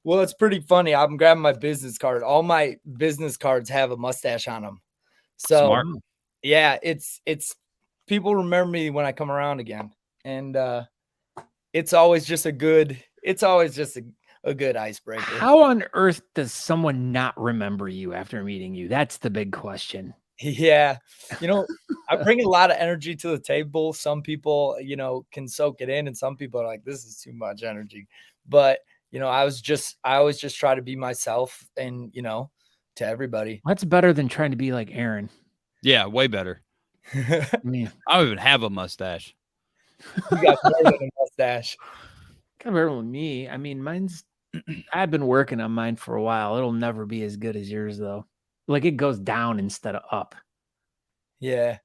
Well, it's pretty funny. I'm grabbing my business card. All my business cards have a mustache on them. So, Smart. Wow. yeah, it's people remember me when I come around again. And it's always just a good icebreaker. How on earth does someone not remember you after meeting you? That's the big question. Yeah. I bring a lot of energy to the table. Some people, can soak it in, and some people are like, this is too much energy. But, I always just try to be myself and, to everybody. That's better than trying to be like Aaron. Yeah, way better. I mean, I don't even have a mustache. You got more than a mustache. kind of better than me. I mean, mine's I've been working on mine for a while. It'll never be as good as yours though. Like it goes down instead of up. Yeah.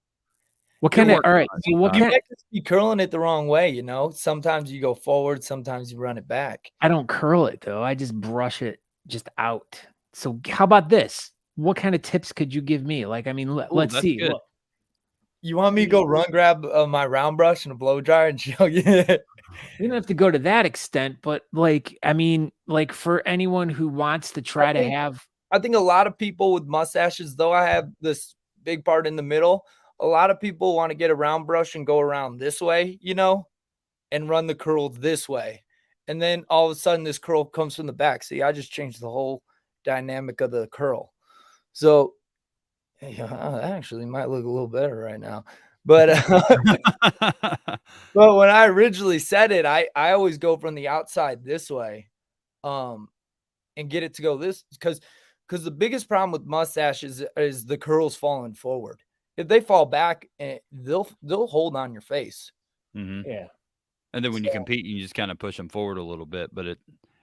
What kind of? All right. So what You kind? might just be curling it the wrong way, you know? Sometimes you go forward, sometimes you run it back. I don't curl it though. I just brush it just out. So how about this? What kind of tips could you give me? Like, I mean, let's that's see. good. Look, You want me to go run grab my round brush and a blow dryer and show you? we don't have to go to that extent, but like, I mean, like for anyone who wants to try to have. I think a lot of people with mustaches, though I have this big part in the middle, a lot of people want to get a round brush and go around this way, you know, and run the curl this way. And then all of a sudden this curl comes from the back. See, I just changed the whole dynamic of the curl. So yeah, that actually might look a little better right now. But but when I originally said it, I always go from the outside this way. And get it to go this because the biggest problem with mustaches is the curls falling forward. If they fall back, they'll hold on your face. Yeah. And then when you compete, you just kind of push them forward a little bit, but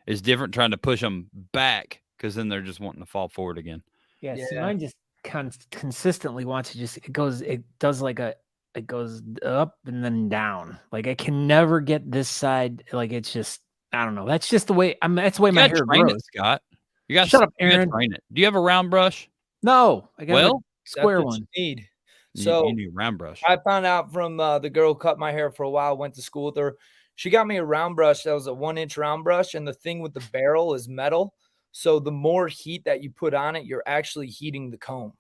it's different trying to push them back because then they're just wanting to fall forward again. Yeah. See, mine just consistently wants to just it goes up and then down. Like I can never get this side. Like it's just I don't know. That's just the way that's the way my hair grows. It, Scott. You got shut up, Aaron. Train it. Do you have a round brush? No, I got a square one. Need. So you need a round brush. I found out from the girl who cut my hair for a while, went to school with her. She got me a round brush that was a 1-inch round brush, and the thing with the barrel is metal. So the more heat that you put on it, you're actually heating the comb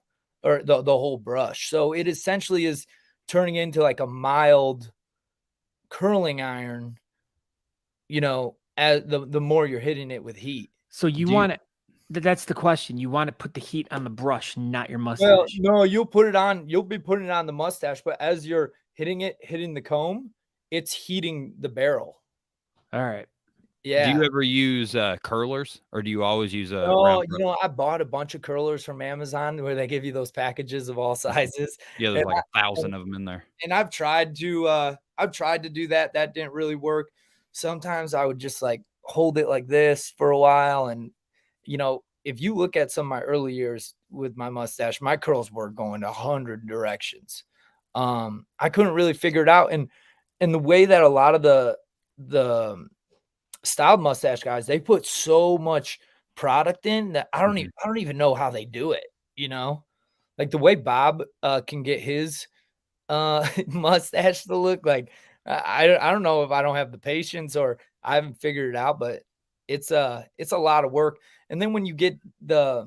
or the whole brush. So it essentially is turning into like a mild curling iron, you know, as the more you're hitting it with heat. So want it. That's the question. You want to put the heat on the brush, not your mustache. Well, no, you'll be putting it on the mustache, but as you're hitting the comb, it's heating the barrel. All right. Yeah. Do you ever use curlers or do you always use a round brush? You know, I bought a bunch of curlers from Amazon where they give you those packages of all sizes. Yeah, there's like 1,000 of them in there. And I've tried to do that. That didn't really work. Sometimes I would just like hold it like this for a while. And, you know, if you look at some of my early years with my mustache, my curls were going 100 directions. I couldn't really figure it out. And the way that a lot of the styled mustache guys, they put so much product in that I don't even know how they do it, you know? Like the way Bob can get his mustache to look like I don't know if I don't have the patience or I haven't figured it out, but it's a lot of work. And then when you get the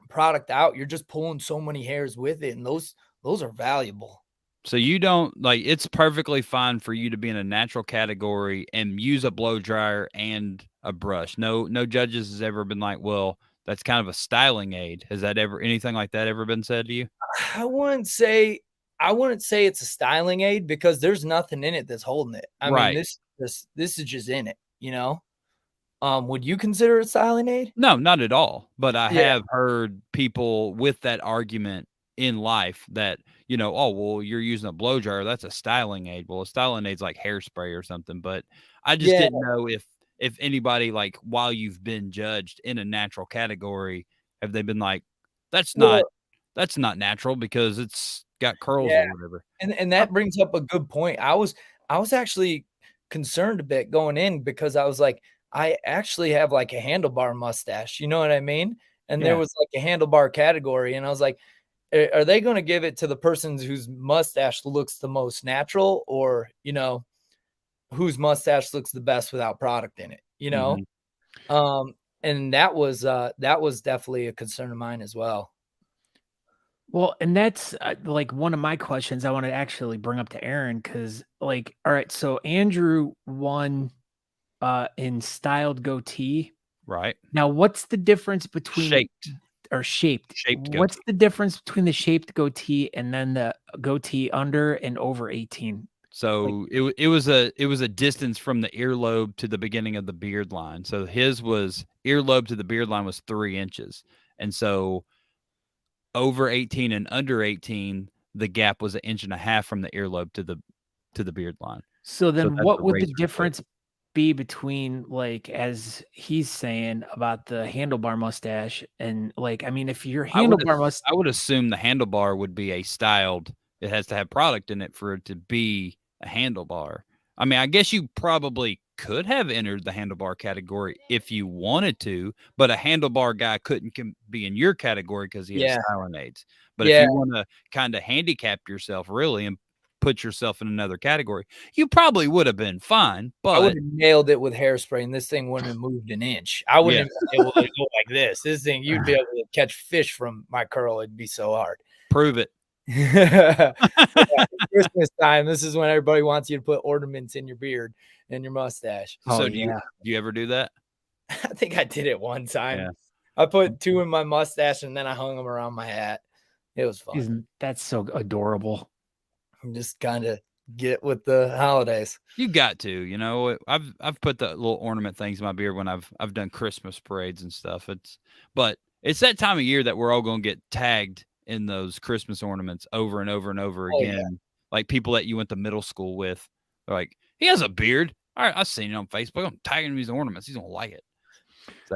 product out, you're just pulling so many hairs with it, and those are valuable. So you don't like it's perfectly fine for you to be in a natural category and use a blow dryer and a brush. No judges has ever been like, well, that's kind of a styling aid. Has that ever anything like that ever been said to you? I wouldn't say it's a styling aid because there's nothing in it that's holding it. I mean, this is just in it, you know? Would you consider it styling aid? No, not at all. But I have heard people with that argument in life that, you know, oh, well, you're using a blow dryer. That's a styling aid. Well, a styling aid's like hairspray or something. But I just didn't know if anybody, like, while you've been judged in a natural category, have they been like, that's not natural because it's got curls or whatever. And that brings up a good point. I was actually concerned a bit going in because I was like, I actually have like a handlebar mustache. You know what I mean? And there was like a handlebar category. And I was like, are they going to give it to the person whose mustache looks the most natural, or, you know, whose mustache looks the best without product in it, you know? And that was definitely a concern of mine as well. Well, and that's like one of my questions I want to actually bring up to Aaron, because like, all right, so Andrew won in styled goatee. Right. Now, what's the difference between shaped? What's the difference between the shaped goatee and then the goatee under and over 18? So like, it was a distance from the earlobe to the beginning of the beard line. So his was earlobe to the beard line was 3 inches. And so over 18 and under 18, the gap was 1.5 inches from the earlobe to the beard line. So then what would the difference be between, like, as he's saying about the handlebar mustache and, like, I mean, if your handlebar mustache, I would assume the handlebar would be a styled It has to have product in it for it to be a handlebar. I mean, I guess you probably could have entered the handlebar category if you wanted to, but a handlebar guy couldn't be in your category because he has styling aids. But if Yeah. you want to kind of handicap yourself really and put yourself in another category, you probably would have been fine. But I would have nailed it with hairspray, and this thing wouldn't have moved an inch. I wouldn't have been able to go like this. This thing, you'd be able to catch fish from my curl. It'd be so hard. Prove it. Christmas time. This is when everybody wants you to put ornaments in your beard and your mustache. So do you ever do that? I think I did it one time. Yeah. I put 2 in my mustache and then I hung them around my hat. It was fun. That's so adorable. I'm just kind of get with the holidays. You got to, you know. I've put the little ornament things in my beard when I've done Christmas parades and stuff. But it's that time of year that we're all going to get tagged in those Christmas ornaments over and over and over again. Yeah. Like people that you went to middle school with. They're like, he has a beard. All right, I've seen it on Facebook. I'm tagging him these ornaments. He's gonna like it.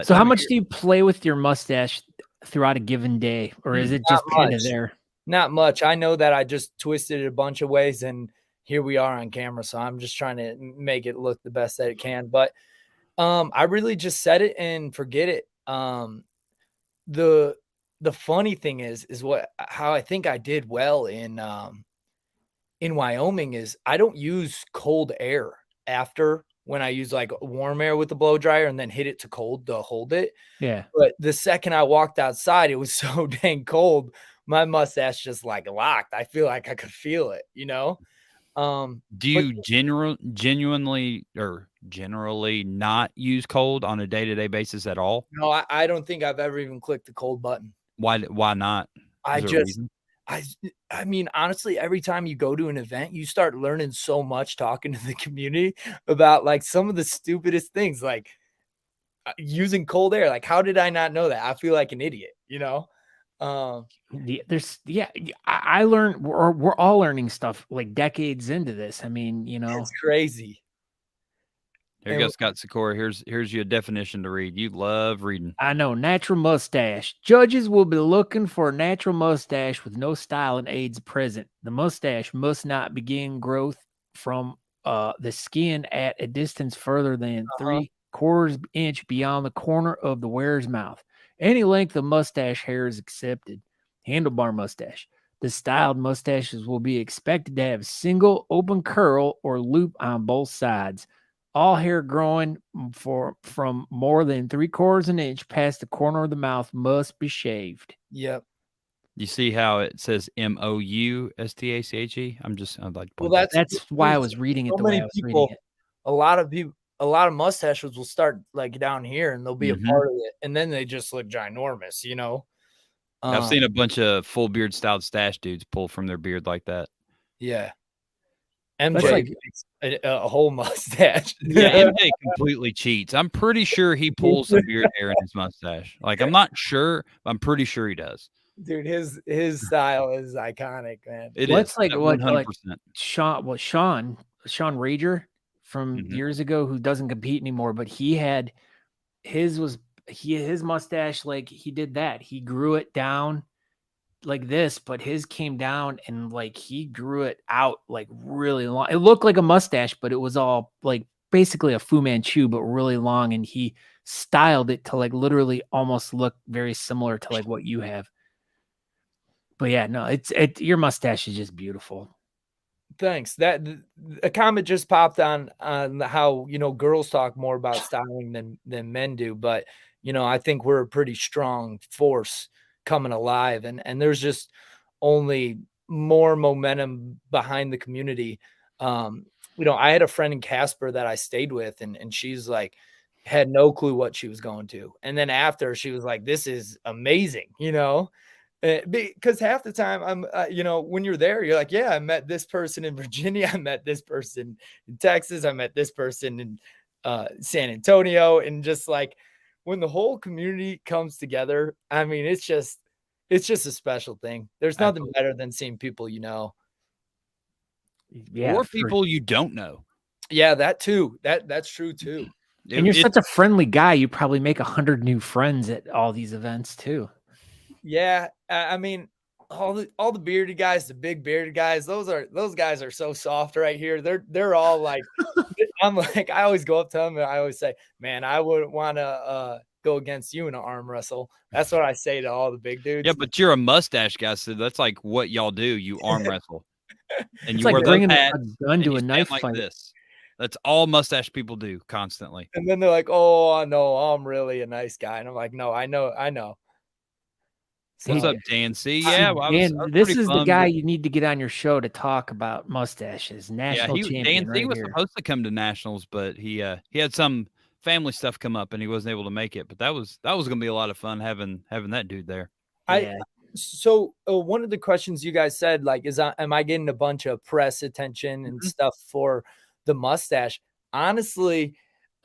So how much do you play with your mustache throughout a given day? Or is it just kind of there? Not much. I know that I just twisted it a bunch of ways and here we are on camera. So I'm just trying to make it look the best that it can. But I really just set it and forget it. The funny thing is how I think I did well in Wyoming is I don't use cold air after when I use like warm air with the blow dryer and then hit it to cold to hold it. Yeah. But the second I walked outside, it was so dang cold. My mustache just like locked. I feel like I could feel it, you know? Do you genuinely or generally not use cold on a day-to-day basis at all? No, I don't think I've ever even clicked the cold button. Why not? I mean, honestly, every time you go to an event, you start learning so much talking to the community about like some of the stupidest things, like using cold air. Like, how did I not know that? I feel like an idiot, you know? I learned, we're all learning stuff like decades into this. I mean, you know, it's crazy. Here you go, Scott Sikora. Here's your definition to read. You love reading. I know. Natural mustache. Judges will be looking for a natural mustache with no styling aids present. The mustache must not begin growth from the skin at a distance further than 3/4 inch beyond the corner of the wearer's mouth. Any length of mustache hair is accepted. Handlebar mustache. The styled mustaches will be expected to have a single open curl or loop on both sides. All hair growing from more than 3/4 inch past the corner of the mouth must be shaved. Yep. You see how it says MOUSTACHE? I'd like to point that's why I was reading it the way I was reading it. A lot of mustaches will start like down here and they'll be a part of it. And then they just look ginormous, you know? I've seen a bunch of full beard styled stash dudes pull from their beard like that. Yeah. MJ like a whole mustache. Yeah, MJ completely cheats. I'm pretty sure he pulls some beard hair in his mustache. Like, I'm not sure, but I'm pretty sure he does. Dude, his style is iconic, man. It's like 100%. Sean Rager from years ago, who doesn't compete anymore, but he had his mustache, like he did that. He grew it down like this, but his came down and like he grew it out like really long. It looked like a mustache, but it was all like basically a Fu Manchu, but really long. And he styled it to like literally almost look very similar to like what you have. But yeah, no, your mustache is just beautiful. Thanks. That a comment just popped on how, you know, girls talk more about styling than men do, but you know, I think we're a pretty strong force coming alive, and there's just only more momentum behind the community. You know, I had a friend in Casper that I stayed with, and she's like had no clue what she was going to, and then after she was like, this is amazing, you know, because half the time I'm you know, when you're there, you're like, yeah, I met this person in Virginia, I met this person in Texas, I met this person in San Antonio, and just like when the whole community comes together, I mean, it's just a special thing. There's nothing better than seeing people, you know. Yeah, or people you don't know. Yeah, that too. That's true too. And you're such a friendly guy. You probably make 100 new friends at all these events too. Yeah, I mean, all the bearded guys, the big bearded guys, those guys are so soft right here. They're all like, I'm like, I always go up to them and I always say, man, I wouldn't want to go against you in an arm wrestle. That's what I say to all the big dudes. Yeah, but you're a mustache guy, so that's like what y'all do. You arm wrestle, and It's you like wear those bringing a hats, gun and to you a stand knife like fight. this. That's all mustache people do constantly. And then they're like, oh no, I'm really a nice guy. And I'm like, no, I know. What's So, up, Dan C? Yeah, well, I was Dan, this pretty is the bummed guy that- you need to get on your show to talk about mustaches. National Dan champion C right was here. supposed to come to nationals, but he had some family stuff come up and he wasn't able to make it. But that was gonna be a lot of fun having that dude there. Yeah. So one of the questions you guys said, like, am I getting a bunch of press attention and stuff for the mustache? Honestly,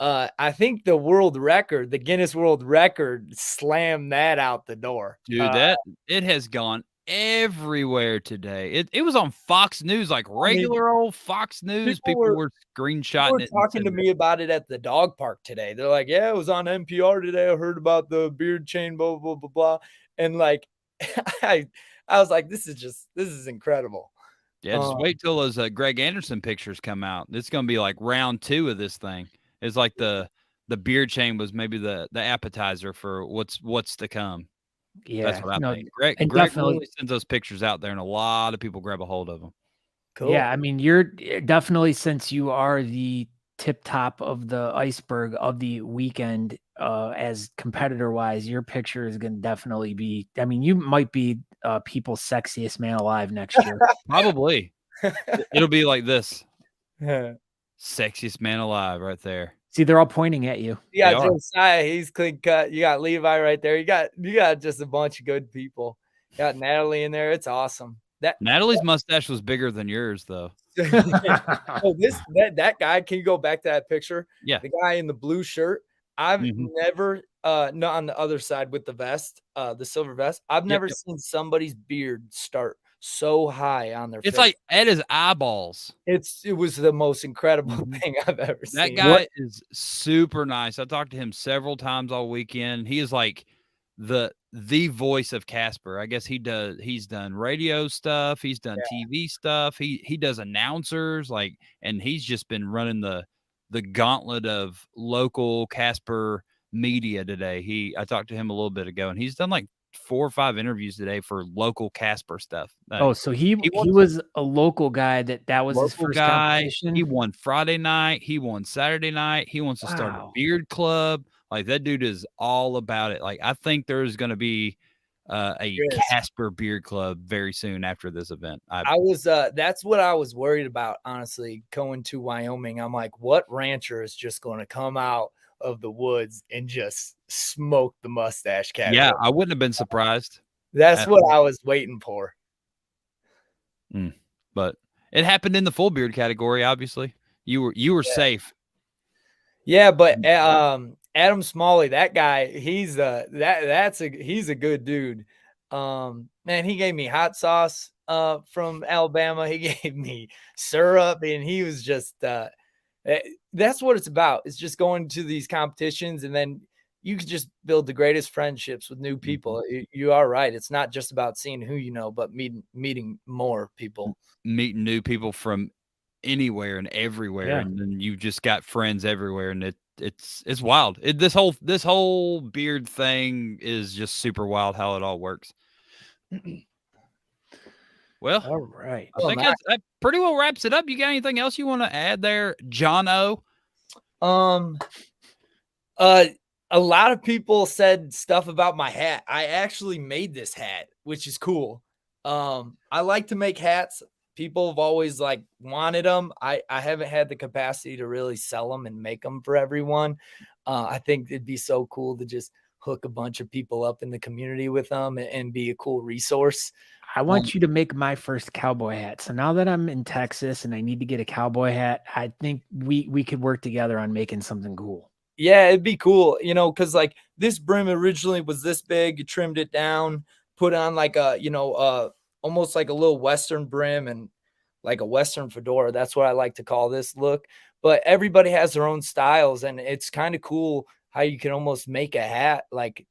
I think the Guinness World Record slammed that out the door. Dude, it has gone everywhere today. It was on Fox News, like regular old Fox News. People were screenshotting it. Talking to me about it at the dog park today. They're like, yeah, it was on NPR today. I heard about the beard chain, blah, blah, blah, blah. And like, I was like, this is incredible. Yeah, just wait till those Greg Anderson pictures come out. It's going to be like round 2 of this thing. It's like the beard chain was maybe the appetizer for what's to come. Yeah. That's what I think. and Greg definitely really sends those pictures out there, and a lot of people grab a hold of them. Cool. Yeah, I mean, you're definitely, since you are the tip top of the iceberg of the weekend, as competitor wise, your picture is going to definitely be. I mean, you might be people's sexiest man alive next year. Probably. It'll be like this. Sexiest man alive right there. See, they're all pointing at you. You got Josiah, he's clean cut. You got Levi right there. You got just a bunch of good people. You got Natalie in there. It's awesome. Natalie's mustache was bigger than yours, though. That guy, can you go back to that picture? Yeah. The guy in the blue shirt. I've never no, on the other side with the vest, the silver vest. I've never seen somebody's beard start so high on their face. It's like at his eyeballs. It was the most incredible thing I've ever That seen. guy is super nice. I talked to him several times all weekend. He is like the voice of Casper. I guess he's done radio stuff, he's done TV stuff, he does announcers, like, and he's just been running the gauntlet of local Casper media today. I talked to him a little bit ago, and he's done like 4 or 5 interviews today for local Casper stuff. So he was a local guy that was his first competition. He won Friday night, he won Saturday night, he wants to start a beard club. Like, that dude is all about it. Like, I think there's going to be a Casper beard club very soon after this event. That's what I was worried about, honestly, going to Wyoming. I'm like, what rancher is just going to come out of the woods and just smoke the mustache category? Yeah, I wouldn't have been surprised. That's what I was waiting for. But it happened in the full beard category. Obviously, you were safe. Yeah, but Adam Smalley, that guy, he's a good dude. Man, he gave me hot sauce from Alabama. He gave me syrup, and he was just that's what it's about. It's just going to these competitions, and then you can just build the greatest friendships with new people. You are right. It's not just about seeing who you know, but meeting more people. Meeting new people from anywhere and everywhere, and then you just got friends everywhere, and it's wild. This whole beard thing is just super wild how it all works. Well, all right. I think that pretty well wraps it up. You got anything else you want to add there, Jono? A lot of people said stuff about my hat. I actually made this hat, which is cool. I like to make hats. People have always like wanted them. I haven't had the capacity to really sell them and make them for everyone. I think it'd be so cool to just hook a bunch of people up in the community with them and be a cool resource. I want you to make my first cowboy hat. So now that I'm in Texas and I need to get a cowboy hat, I think we could work together on making something cool. Yeah, it'd be cool, because like this brim originally was this big. You trimmed it down, put on like a, almost like a little Western brim and like a Western fedora. That's what I like to call this look. But everybody has their own styles, and it's kind of cool how you can almost make a hat like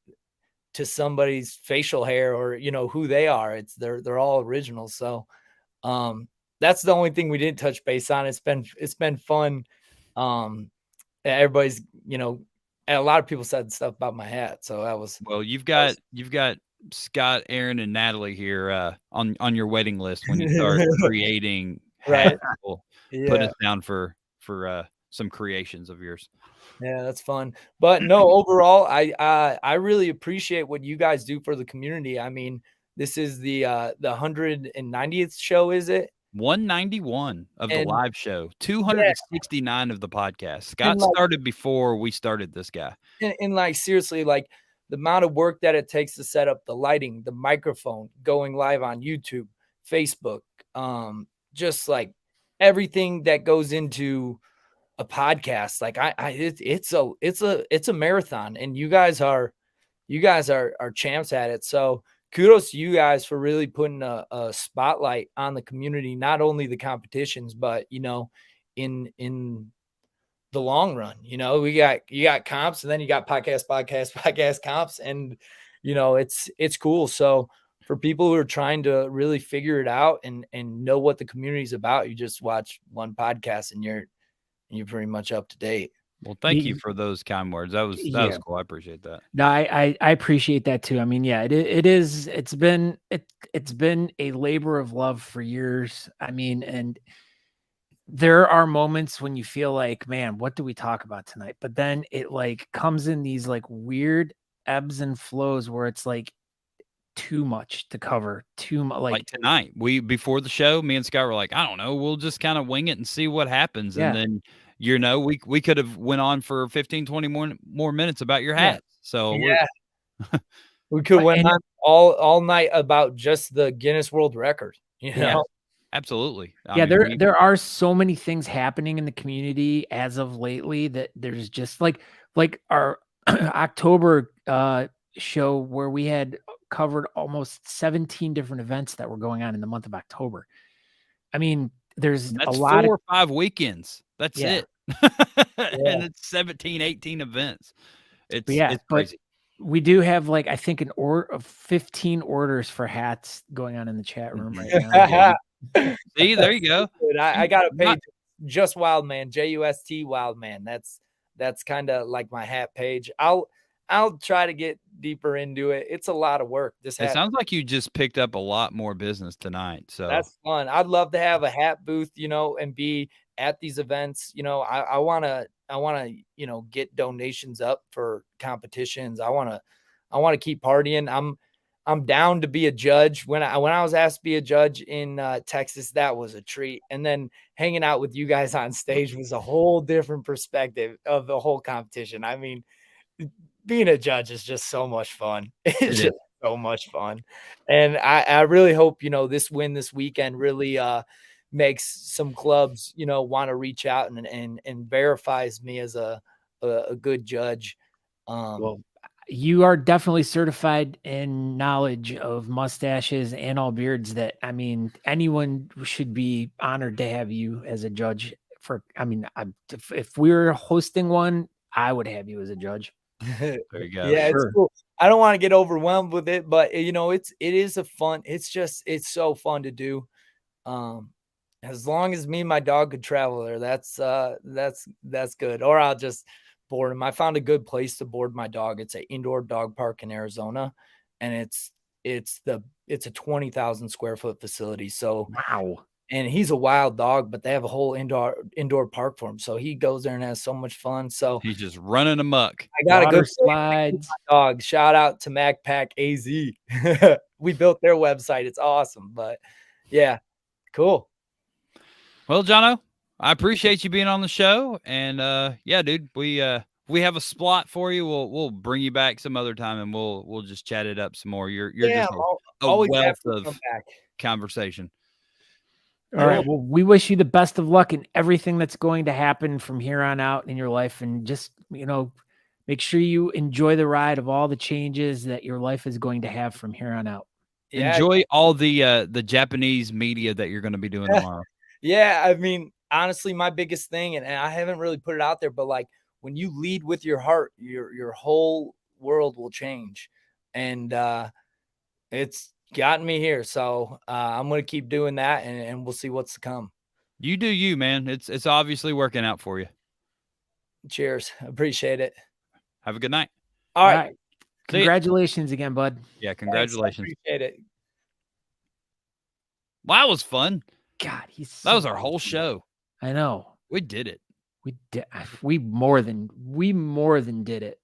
to somebody's facial hair or, who they are. They're all original. So, that's the only thing we didn't touch base on. It's been fun. Everybody's, and a lot of people said stuff about my hat. So that was, well, you've got Scott, Aaron, and Natalie here on your waiting list when you start creating hats. Right. We'll Yeah. put us down for some creations of yours. Yeah, that's fun. But no, overall, I really appreciate what you guys do for the community. I mean, this is the 190th show, is it? 191 of the live show, 269 of the podcast. Scott like, started before we started this guy. And like, seriously, like the amount of work that it takes to set up the lighting, the microphone, going live on YouTube, Facebook, just like everything that goes into a podcast. Like it's a marathon, and you guys are champs at it. So kudos to you guys for really putting a spotlight on the community, not only the competitions, but in the long run. You got comps, and then you got podcast comps, and it's cool. So for people who are trying to really figure it out and know what the community is about, you just watch one podcast and you're pretty much up to date. Well, thank you for those kind words. That was cool. I appreciate that. No, I appreciate that too. I mean, yeah, it's been a labor of love for years. I mean, and there are moments when you feel like, man, what do we talk about tonight? But then it like comes in these like weird ebbs and flows where it's like too much to cover, too much. Like tonight, before the show, me and Scott were like, I don't know, we'll just kind of wing it and see what happens. Yeah. And then, we could have went on for 15, 20 more minutes about your hat. So we could went on all night about just the Guinness World Record. Absolutely. I mean, there are so many things happening in the community as of lately that there's just like our October show where we had covered almost 17 different events that were going on in the month of October. I mean, there's a lot 4 or 5 weekends. That's it. And it's 17, 18 events. It's crazy. We do have like, I think an order of 15 orders for hats going on in the chat room right now. See, there you go. I got to pay just Wildman, JUST Wildman. That's kind of like my hat page. I'll try to get deeper into it. It's a lot of work. It sounds like you just picked up a lot more business tonight. So that's fun. I'd love to have a hat booth, and be at these events. I want to, get donations up for competitions. I want to keep partying. I'm down to be a judge. When I was asked to be a judge in Texas, that was a treat. And then hanging out with you guys on stage was a whole different perspective of the whole competition. I mean, being a judge is just so much fun. It's just so much fun. And I really hope, this win this weekend really makes some clubs, want to reach out and verifies me as a good judge. Well, you are definitely certified in knowledge of mustaches and all beards that, I mean, anyone should be honored to have you as a judge if we were hosting one, I would have you as a judge. There you go. Yeah, it's cool. I don't want to get overwhelmed with it, but it is it's so fun to do. As long as me and my dog could travel there, that's good. Or I'll just board him. I found a good place to board my dog. It's an indoor dog park in Arizona, and it's a 20,000 square foot facility. So wow. And he's a wild dog, but they have a whole indoor park for him. So he goes there and has so much fun. So he's just running amok. I got Water a good slides. Dog. Shout out to MacPack AZ. We built their website. It's awesome. But yeah, cool. Well, Jono, I appreciate you being on the show. And dude, we have a spot for you. We'll bring you back some other time, and we'll just chat it up some more. You're just a wealth of conversation. All right. Well, we wish you the best of luck in everything that's going to happen from here on out in your life. And just, make sure you enjoy the ride of all the changes that your life is going to have from here on out. Yeah. Enjoy all the Japanese media that you're going to be doing tomorrow. Yeah. I mean, honestly, my biggest thing, and I haven't really put it out there, but like when you lead with your heart, your whole world will change. and it's gotten me here. So I'm going to keep doing that, and we'll see what's to come. You do you, man. It's obviously working out for you. Cheers. Appreciate it. Have a good night. All right. Congratulations again, bud. Yeah, congratulations. Thanks, I appreciate it. Well, that was fun. God, that was our whole show. I know. We did it. We did. We more than did it.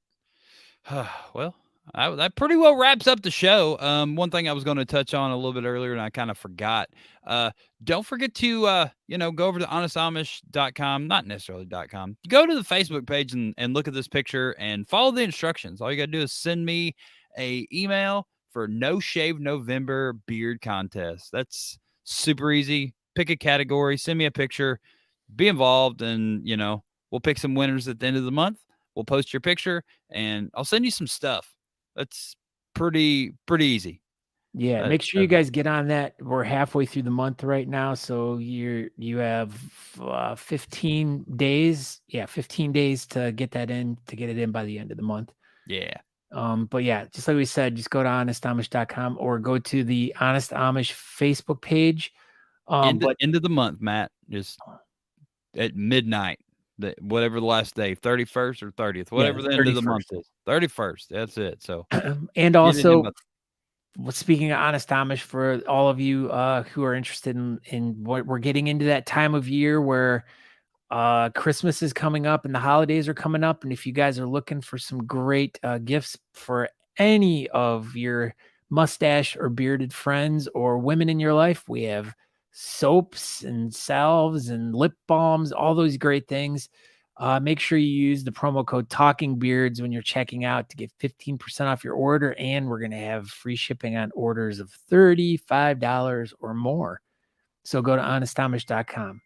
Well, that pretty well wraps up the show. One thing I was going to touch on a little bit earlier and I kind of forgot. Don't forget to go over to honestamish.com, not necessarily .com. Go to the Facebook page and look at this picture and follow the instructions. All you got to do is send me a email for No Shave November beard contest. That's super easy. Pick a category, send me a picture, be involved, and we'll pick some winners at the end of the month. We'll post your picture and I'll send you some stuff. That's pretty easy. Yeah, make sure you guys get on that. We're halfway through the month right now, so you have 15 days. Yeah, 15 days to get it in by the end of the month. Yeah. But yeah, just like we said, just go to honestamish.com or go to the Honest Amish Facebook page. End of the month, Matt, just at midnight. Whatever the last day, 31st or 30th, whatever the end of the month is. 31st. That's it. So, and also, speaking of Honest Amish, for all of you who are interested in what we're getting into that time of year where Christmas is coming up and the holidays are coming up. And if you guys are looking for some great gifts for any of your mustache or bearded friends or women in your life, we have soaps and salves and lip balms, all those great things. Make sure you use the promo code Talking Beards when you're checking out to get 15% off your order. And we're going to have free shipping on orders of $35 or more. So go to honestamish.com.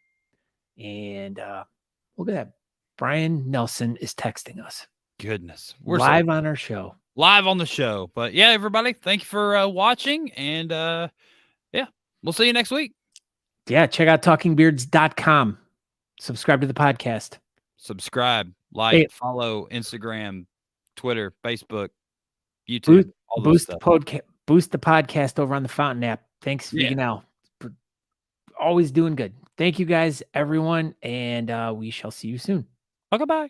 And look at that. Brian Nelson is texting us. Goodness. We're live on our show. Live on the show. But yeah, everybody, thank you for watching. And we'll see you next week. Yeah, check out talkingbeards.com. Subscribe to the podcast. Subscribe, like, follow Instagram, Twitter, Facebook, YouTube. Boost the podcast over on the Fountain app. Thanks, Veganel. Always doing good. Thank you guys, everyone, and we shall see you soon. Okay, bye.